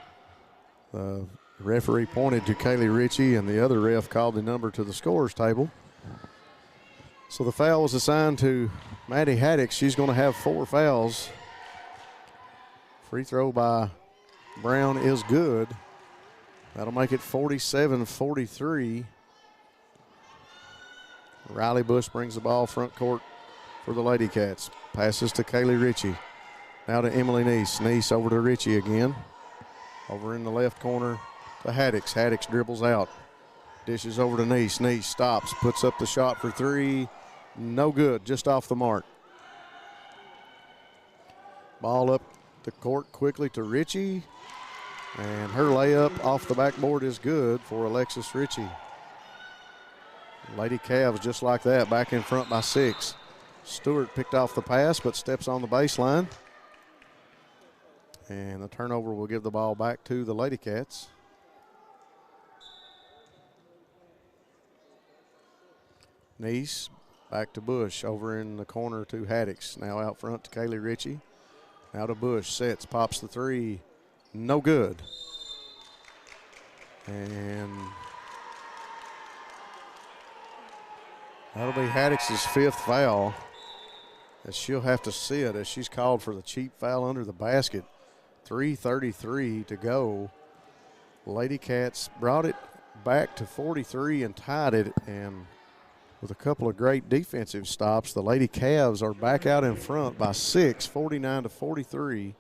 The referee pointed to Kaylee Ritchie, and the other ref called the number to the scorer's table. So the foul was assigned to Maddie Haddox. She's going to have 4 fouls. Free throw by Brown is good. That'll make it 47-43. Riley Bush brings the ball front court for the Lady Cats. Passes to Kaylee Ritchie. Now to Emily Neese. Neese over to Ritchie again. Over in the left corner to Haddox. Haddox dribbles out. Dishes over to Neese. Neese stops, puts up the shot for three. No good, just off the mark. Ball up the court quickly to Ritchie. And her layup off the backboard is good for Alexis Ritchie. Lady Cavs just like that, back in front by 6. Stewart picked off the pass but steps on the baseline. And the turnover will give the ball back to the Lady Cats. Neese back to Bush over in the corner to Haddox. Now out front to Kaylee Ritchie. Now to Bush, sets, pops the three. No good. And That'll be Haddock's 5th foul, as she'll have to sit as she's called for the cheap foul under the basket. 3:33 to go. Lady Cats brought it back to 43 and tied it, and with a couple of great defensive stops, the Lady Cavs are back out in front by 6, 49-43.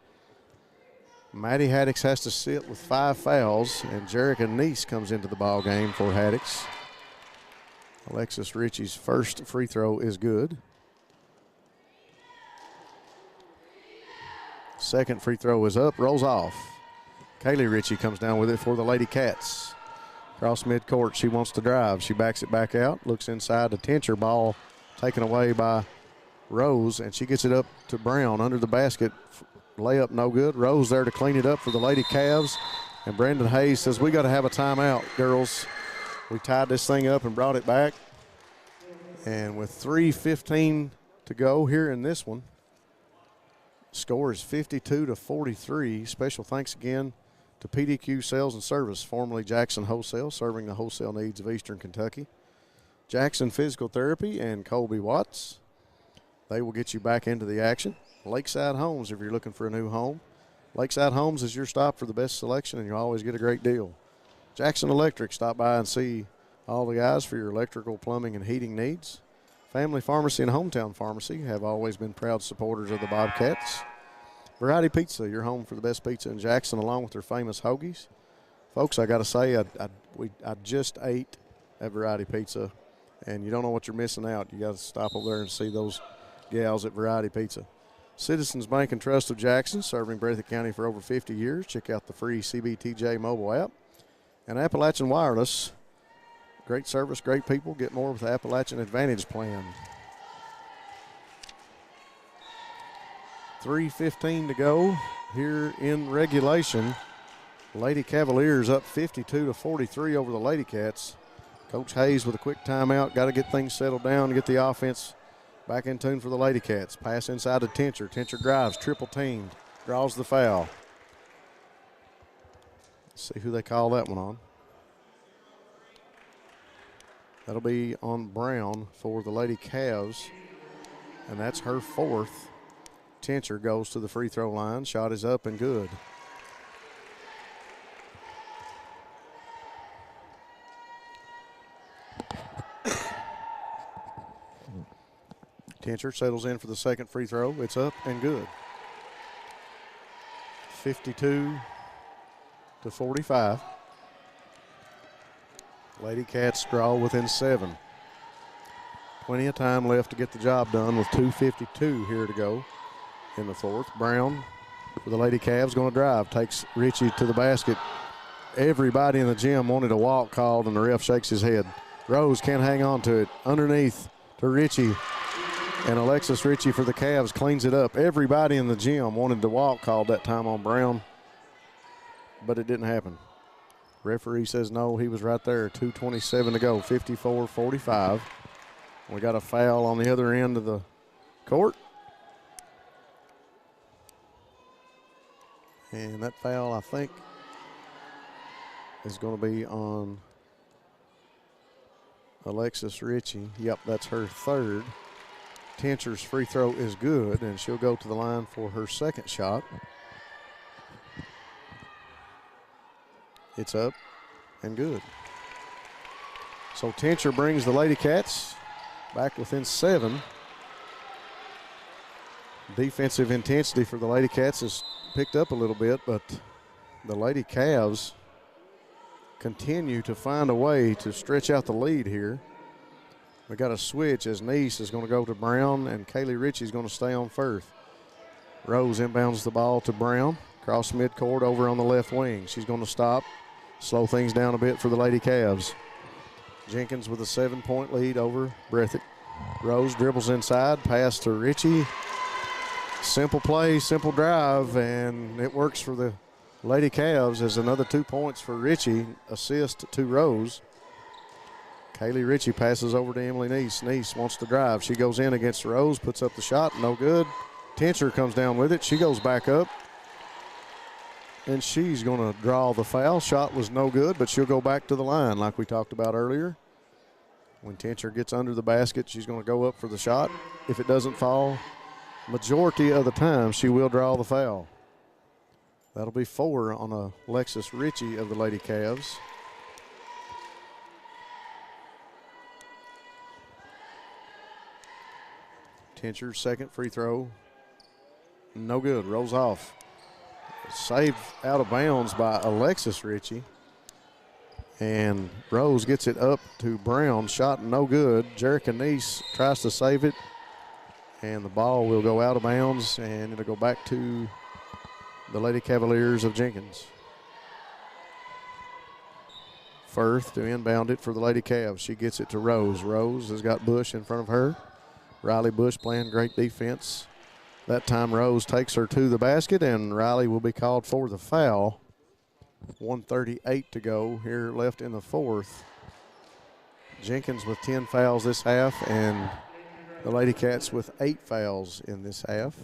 Maddie Haddox has to sit with 5 fouls, and Jerica Neese comes into the ball game for Haddox. Alexis Ritchie's first free throw is good. Second free throw is up, rolls off. Kaylee Ritchie comes down with it for the Lady Cats. Cross midcourt, she wants to drive. She backs it back out, looks inside to Tincher. Ball taken away by Rose, and she gets it up to Brown under the basket. Layup no good. Rose there to clean it up for the Lady Cavs. And Brandon Hayes says, we got to have a timeout, girls. We tied this thing up and brought it back. And with 3:15 to go here in this one, score is 52-43. Special thanks again to PDQ Sales and Service, formerly Jackson Wholesale, serving the wholesale needs of Eastern Kentucky. Jackson Physical Therapy and Colby Watts. They will get you back into the action. Lakeside Homes, if you're looking for a new home. Lakeside Homes is your stop for the best selection, and you'll always get a great deal. Jackson Electric, stop by and see all the guys for your electrical, plumbing, and heating needs. Family Pharmacy and Hometown Pharmacy have always been proud supporters of the Bobcats. Variety Pizza, your home for the best pizza in Jackson, along with their famous hoagies. Folks, I got to say, I just ate at Variety Pizza, and you don't know what you're missing out. You got to stop over there and see those gals at Variety Pizza. Citizens Bank and Trust of Jackson, serving Breathitt County for over 50 years. Check out the free CBTJ mobile app. And Appalachian Wireless, great service, great people. Get more with the Appalachian Advantage plan. 3:15 to go here in regulation. Lady Cavaliers up 52-43 over the Lady Cats. Coach Hayes with a quick timeout. Got to get things settled down to get the offense back in tune for the Lady Cats. Pass inside to Tincher. Tincher drives, triple teamed, draws the foul. Let's see who they call that one on. That'll be on Brown for the Lady Cavs, and that's her 4th. Tincher goes to the free throw line. Shot is up and good. Tincher settles in for the second free throw. It's up and good. 52-45. Lady Cats draw within 7. Plenty of time left to get the job done with 2:52 here to go in the 4th. Brown for the Lady Cavs going to drive. Takes Ritchie to the basket. Everybody in the gym wanted a walk called, and the ref shakes his head. Rose can't hang on to it. Underneath to Ritchie. And Alexis Ritchie for the Cavs cleans it up. Everybody in the gym wanted the walk called that time on Brown, but it didn't happen. Referee says no, he was right there. 2:27 to go, 54-45. We got a foul on the other end of the court. And that foul, I think, is going to be on Alexis Ritchie. Yep, that's her 3rd. Tincher's free throw is good, and she'll go to the line for her 2nd shot. It's up and good. So Tincher brings the Lady Cats back within 7. Defensive intensity for the Lady Cats has picked up a little bit, but the Lady Cavs continue to find a way to stretch out the lead here. We got a switch as Neese is going to go to Brown, and Kaylee Ritchie is going to stay on first. Rose inbounds the ball to Brown. Cross midcourt over on the left wing. She's going to stop, slow things down a bit for the Lady Cavs. Jenkins with a 7-point lead over Breathitt. Rose dribbles inside, pass to Ritchie. Simple play, simple drive, and it works for the Lady Cavs as another 2 points for Ritchie, assist to Rose. Kaylee Ritchie passes over to Emily Neese. Neese wants to drive. She goes in against Rose, puts up the shot, no good. Tincher comes down with it. She goes back up, and she's going to draw the foul. Shot was no good, but she'll go back to the line like we talked about earlier. When Tincher gets under the basket, she's going to go up for the shot. If it doesn't fall, majority of the time, she will draw the foul. That'll be 4 on Alexis Ritchie of the Lady Cavs. Tincher's second free throw. No good, rolls off. Saved out of bounds by Alexis Ritchie. And Rose gets it up to Brown. Shot no good. Jerica Neese tries to save it. And the ball will go out of bounds, and it'll go back to the Lady Cavaliers of Jenkins. Firth to inbound it for the Lady Cavs. She gets it to Rose. Rose has got Bush in front of her. Riley Bush playing great defense. That time Rose takes her to the basket, and Riley will be called for the foul. 1:38 to go here left in the fourth. Jenkins with 10 fouls this half, and the Lady Cats with 8 fouls in this half.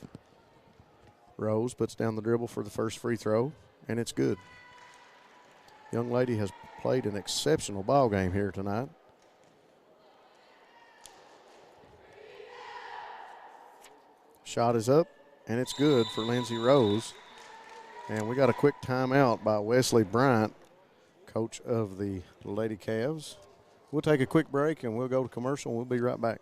Rose puts down the dribble for the first free throw, and it's good. Young lady has played an exceptional ball game here tonight. Shot is up, and it's good for Lindsay Rose. And we got a quick timeout by Wesley Bryant, coach of the Lady Cavs. We'll take a quick break, and we'll go to commercial, and we'll be right back.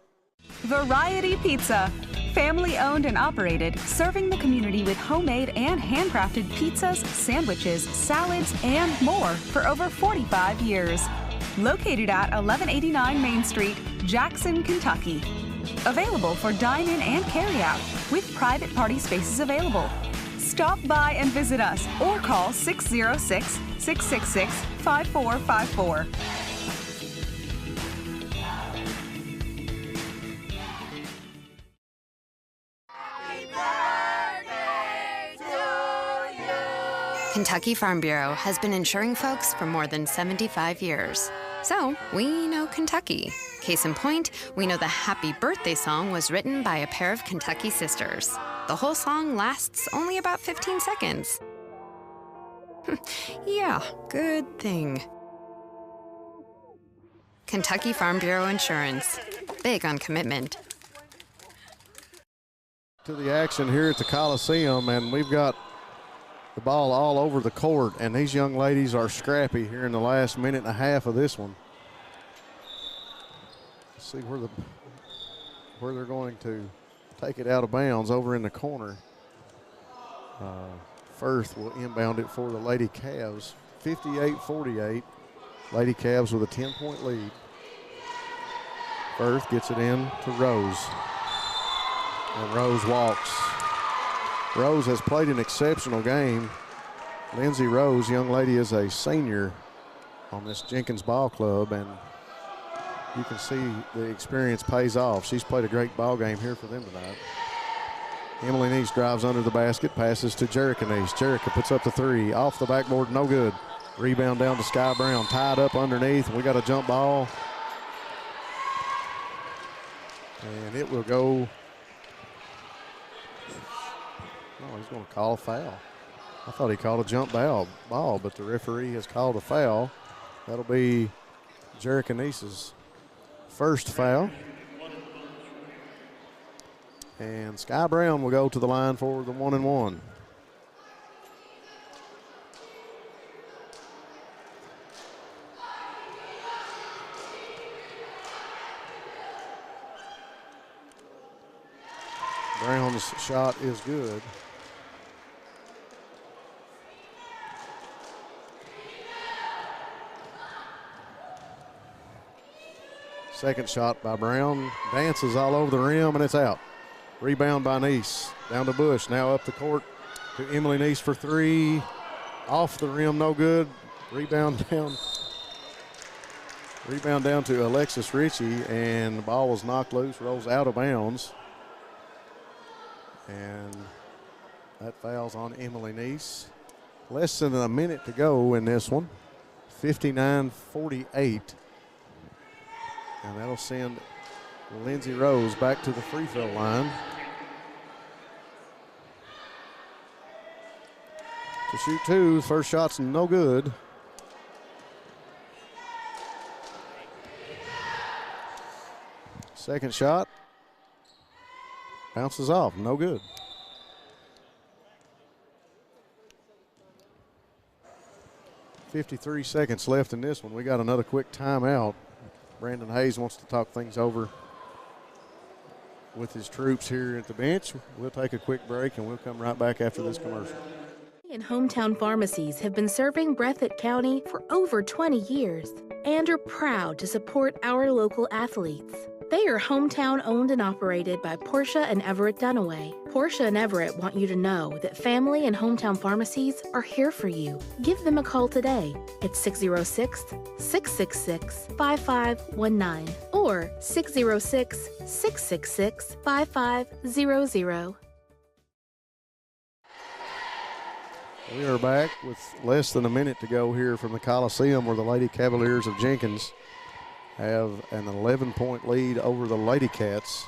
Variety Pizza. Family owned and operated, serving the community with homemade and handcrafted pizzas, sandwiches, salads, and more for over 45 years. Located at 1189 Main Street, Jackson, Kentucky. Available for dine-in and carry-out, with private party spaces available. Stop by and visit us or call 606-666-5454. Kentucky Farm Bureau has been insuring folks for more than 75 years. So, we know Kentucky. Case in point, we know the happy birthday song was written by a pair of Kentucky sisters. The whole song lasts only about 15 seconds. Yeah, good thing. Kentucky Farm Bureau Insurance. Big on commitment. To the action here at the Coliseum, and we've got the ball all over the court, and these young ladies are scrappy here in the last minute and a half of this one. Let's see where they're going to take it out of bounds. Over in the corner. Firth will inbound it for the Lady Cavs. 58-48. Lady Cavs with a 10-point lead. Firth gets it in to Rose. And Rose walks. Rose has played an exceptional game. Lindsay Rose, young lady, is a senior on this Jenkins ball club, and you can see the experience pays off. She's played a great ball game here for them tonight. Emily Neese drives under the basket, passes to Jerica Neese. Jerica puts up the three, off the backboard, no good. Rebound down to Sky Brown, tied up underneath, and we got a jump ball. And it will go. Oh, he's going to call a foul. I thought he called a jump ball, but the referee has called a foul. That'll be Jerica Neese's first foul. And Sky Brown will go to the line for the 1-and-1. Brown's shot is good. Second shot by Brown, dances all over the rim, and it's out. Rebound by Neese, down to Bush, now up the court to Emily Neese for three. Off the rim, no good. Rebound down to Alexis Ritchie, and the ball was knocked loose, rolls out of bounds. And that foul's on Emily Neese. Less than a minute to go in this one. 59-48. And that'll send Lindsay Rose back to the free throw line to shoot two. First shot's no good. Second shot. Bounces off, no good. .53 seconds left in this one. We got another quick timeout. Brandon Hayes wants to talk things over with his troops here at the bench. We'll take a quick break and we'll come right back after this commercial. And hometown pharmacies have been serving Breathitt County for over 20 years and are proud to support our local athletes. They are hometown owned and operated by Portia and Everett Dunaway. Portia and Everett want you to know that family and hometown pharmacies are here for you. Give them a call today at 606-666-5519 or 606-666-5500. We are back with less than a minute to go here from the Coliseum, where the Lady Cavaliers of Jenkins have an 11-point lead over the Lady Cats.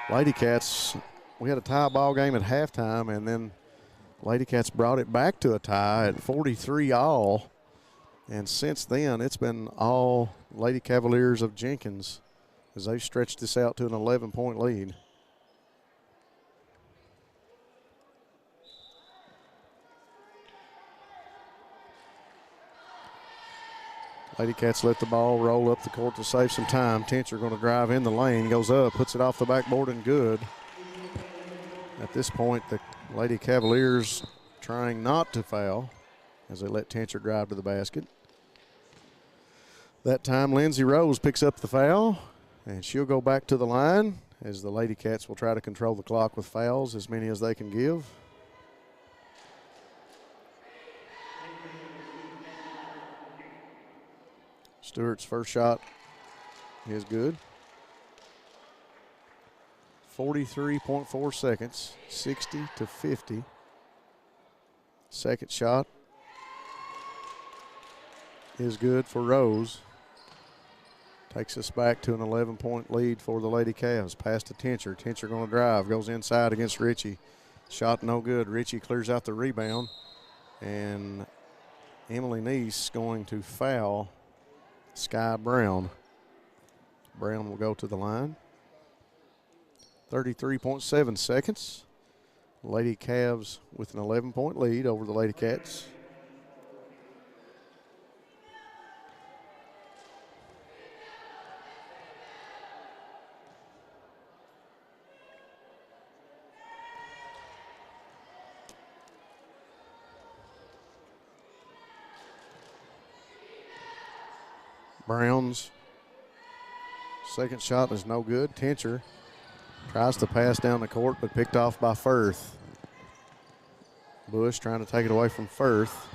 Lady Cats, we had a tie ball game at halftime, and then Lady Cats brought it back to a tie at 43 all. And since then, it's been all Lady Cavaliers of Jenkins as they've stretched this out to an 11-point lead. Lady Cats let the ball roll up the court to save some time. Tincher going to drive in the lane, goes up, puts it off the backboard and good. At this point, the Lady Cavaliers trying not to foul as they let Tincher drive to the basket. That time, Lindsay Rose picks up the foul, and she'll go back to the line as the Lady Cats will try to control the clock with fouls, as many as they can give. Stewart's first shot is good. 43.4 seconds, 60-50. Second shot is good for Rose. Takes us back to an 11-point lead for the Lady Cavs. Pass to Tincher. Tincher going to drive, goes inside against Ritchie. Shot no good. Ritchie clears out the rebound. And Emily Neese going to foul Sky Brown. Brown will go to the line. 33.7 seconds. Lady Cavs with an 11-point lead over the Lady Cats. Brown's second shot is no good. Tincher tries to pass down the court, but picked off by Firth. Bush trying to take it away from Firth.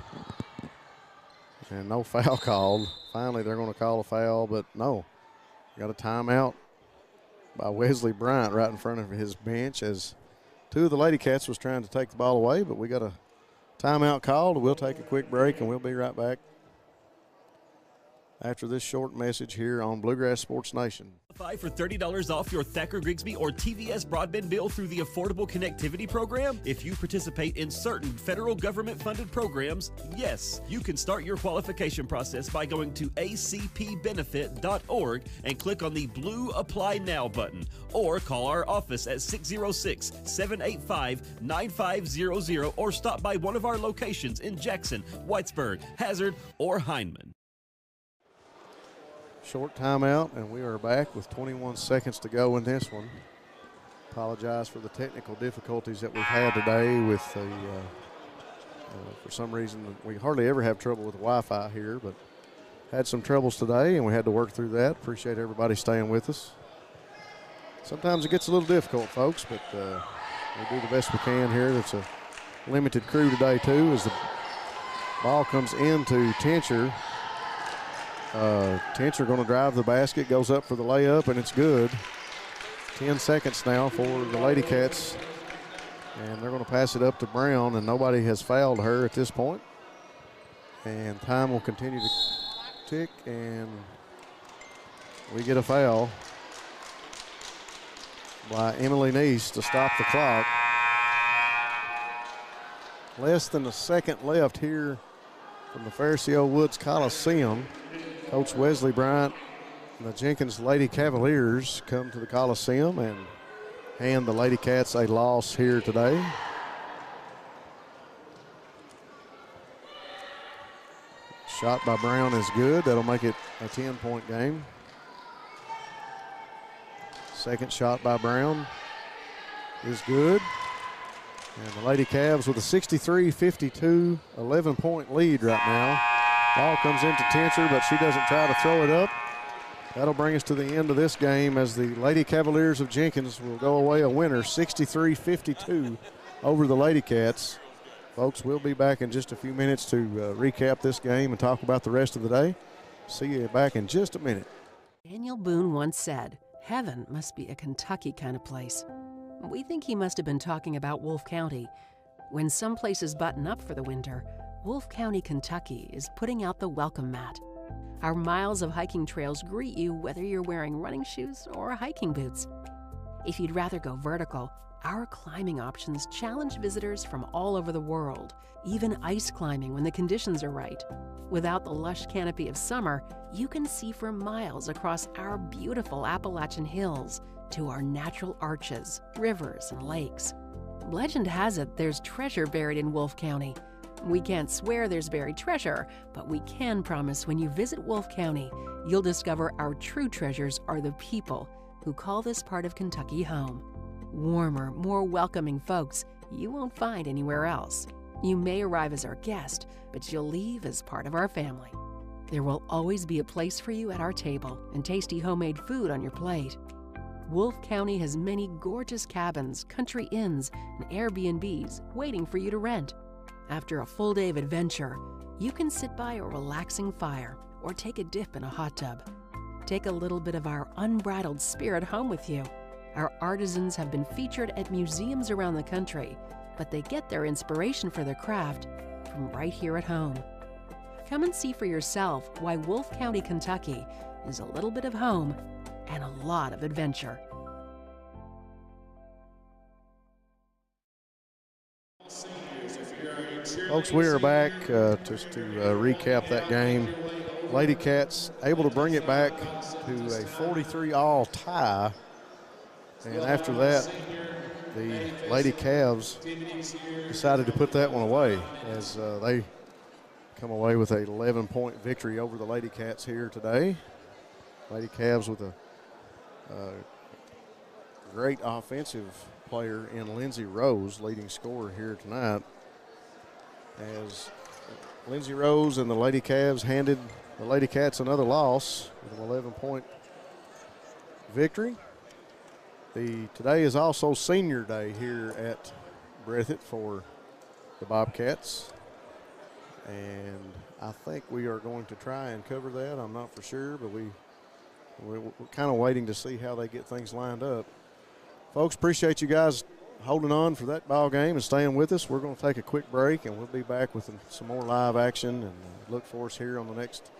And no foul called. Finally, they're going to call a foul, but no. Got a timeout by Wesley Bryant right in front of his bench as two of the Lady Cats was trying to take the ball away, but we got a timeout called. We'll take a quick break, and we'll be right back after this short message here on Bluegrass Sports Nation. Qualify for $30 off your Thacker Grigsby or TVS broadband bill through the Affordable Connectivity Program? If you participate in certain federal government-funded programs, yes, you can start your qualification process by going to acpbenefit.org and click on the blue Apply Now button, or call our office at 606-785-9500 or stop by one of our locations in Jackson, Whitesburg, Hazard, or Hindman. Short timeout, and we are back with 21 seconds to go in this one. Apologize for the technical difficulties that we've had today with the, for some reason, we hardly ever have trouble with Wi-Fi here, but had some troubles today, and we had to work through that. Appreciate everybody staying with us. Sometimes it gets a little difficult, folks, but we do the best we can here. It's a limited crew today, too, as the ball comes into Tincher. Tincher going to drive the basket, goes up for the layup, and it's good. 10 seconds now for the Lady Cats, and they're going to pass it up to Brown, and nobody has fouled her at this point. And time will continue to tick, and we get a foul by Emily Neese to stop the clock. Less than a second left here from the Fairce Woods Coliseum. Coach Wesley Bryant The Jenkins Lady Cavaliers come to the Coliseum and hand the Lady Cats a loss here today. Shot by Brown is good. That'll make it a 10-point game. Second shot by Brown is good. And the Lady Cavs with a 63-52 11-point lead right now. Ball comes into Tincher, but she doesn't try to throw it up. That'll bring us to the end of this game as the Lady Cavaliers of Jenkins will go away a winner, 63-52 over the Lady Cats. Folks, we'll be back in just a few minutes to recap this game and talk about the rest of the day. See you back in just a minute. Daniel Boone once said, "Heaven must be a Kentucky kind of place." We think he must have been talking about Wolfe County. When some places button up for the winter, Wolfe County, Kentucky is putting out the welcome mat. Our miles of hiking trails greet you whether you're wearing running shoes or hiking boots. If you'd rather go vertical, our climbing options challenge visitors from all over the world, even ice climbing when the conditions are right. Without the lush canopy of summer, you can see for miles across our beautiful Appalachian hills to our natural arches, rivers, and lakes. Legend has it there's treasure buried in Wolfe County. We can't swear there's buried treasure, but we can promise when you visit Wolfe County, you'll discover our true treasures are the people who call this part of Kentucky home. Warmer, more welcoming folks you won't find anywhere else. You may arrive as our guest, but you'll leave as part of our family. There will always be a place for you at our table and tasty homemade food on your plate. Wolfe County has many gorgeous cabins, country inns, and Airbnbs waiting for you to rent. After a full day of adventure, you can sit by a relaxing fire or take a dip in a hot tub. Take a little bit of our unbridled spirit home with you. Our artisans have been featured at museums around the country, but they get their inspiration for their craft from right here at home. Come and see for yourself why Wolfe County, Kentucky is a little bit of home and a lot of adventure. Folks, we are back just to recap that game. Lady Cats able to bring it back to a 43-all tie. And after that, the Lady Cavs decided to put that one away as they come away with an 11-point victory over the Lady Cats here today. Lady Cavs with a great offensive player in Lindsay Rose, leading scorer here tonight. As Lindsay Rose and the Lady Cavs handed the Lady Cats another loss with an 11-point victory. Today is also senior day here at Breathitt for the Bobcats. And I think we are going to try and cover that. I'm not for sure, but we're kind of waiting to see how they get things lined up. Folks, appreciate you guys holding on for that ball game and staying with us. We're going to take a quick break, and we'll be back with some more live action and look for us here on the next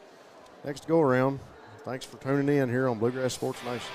go-around. Thanks for tuning in here on Bluegrass Sports Nation.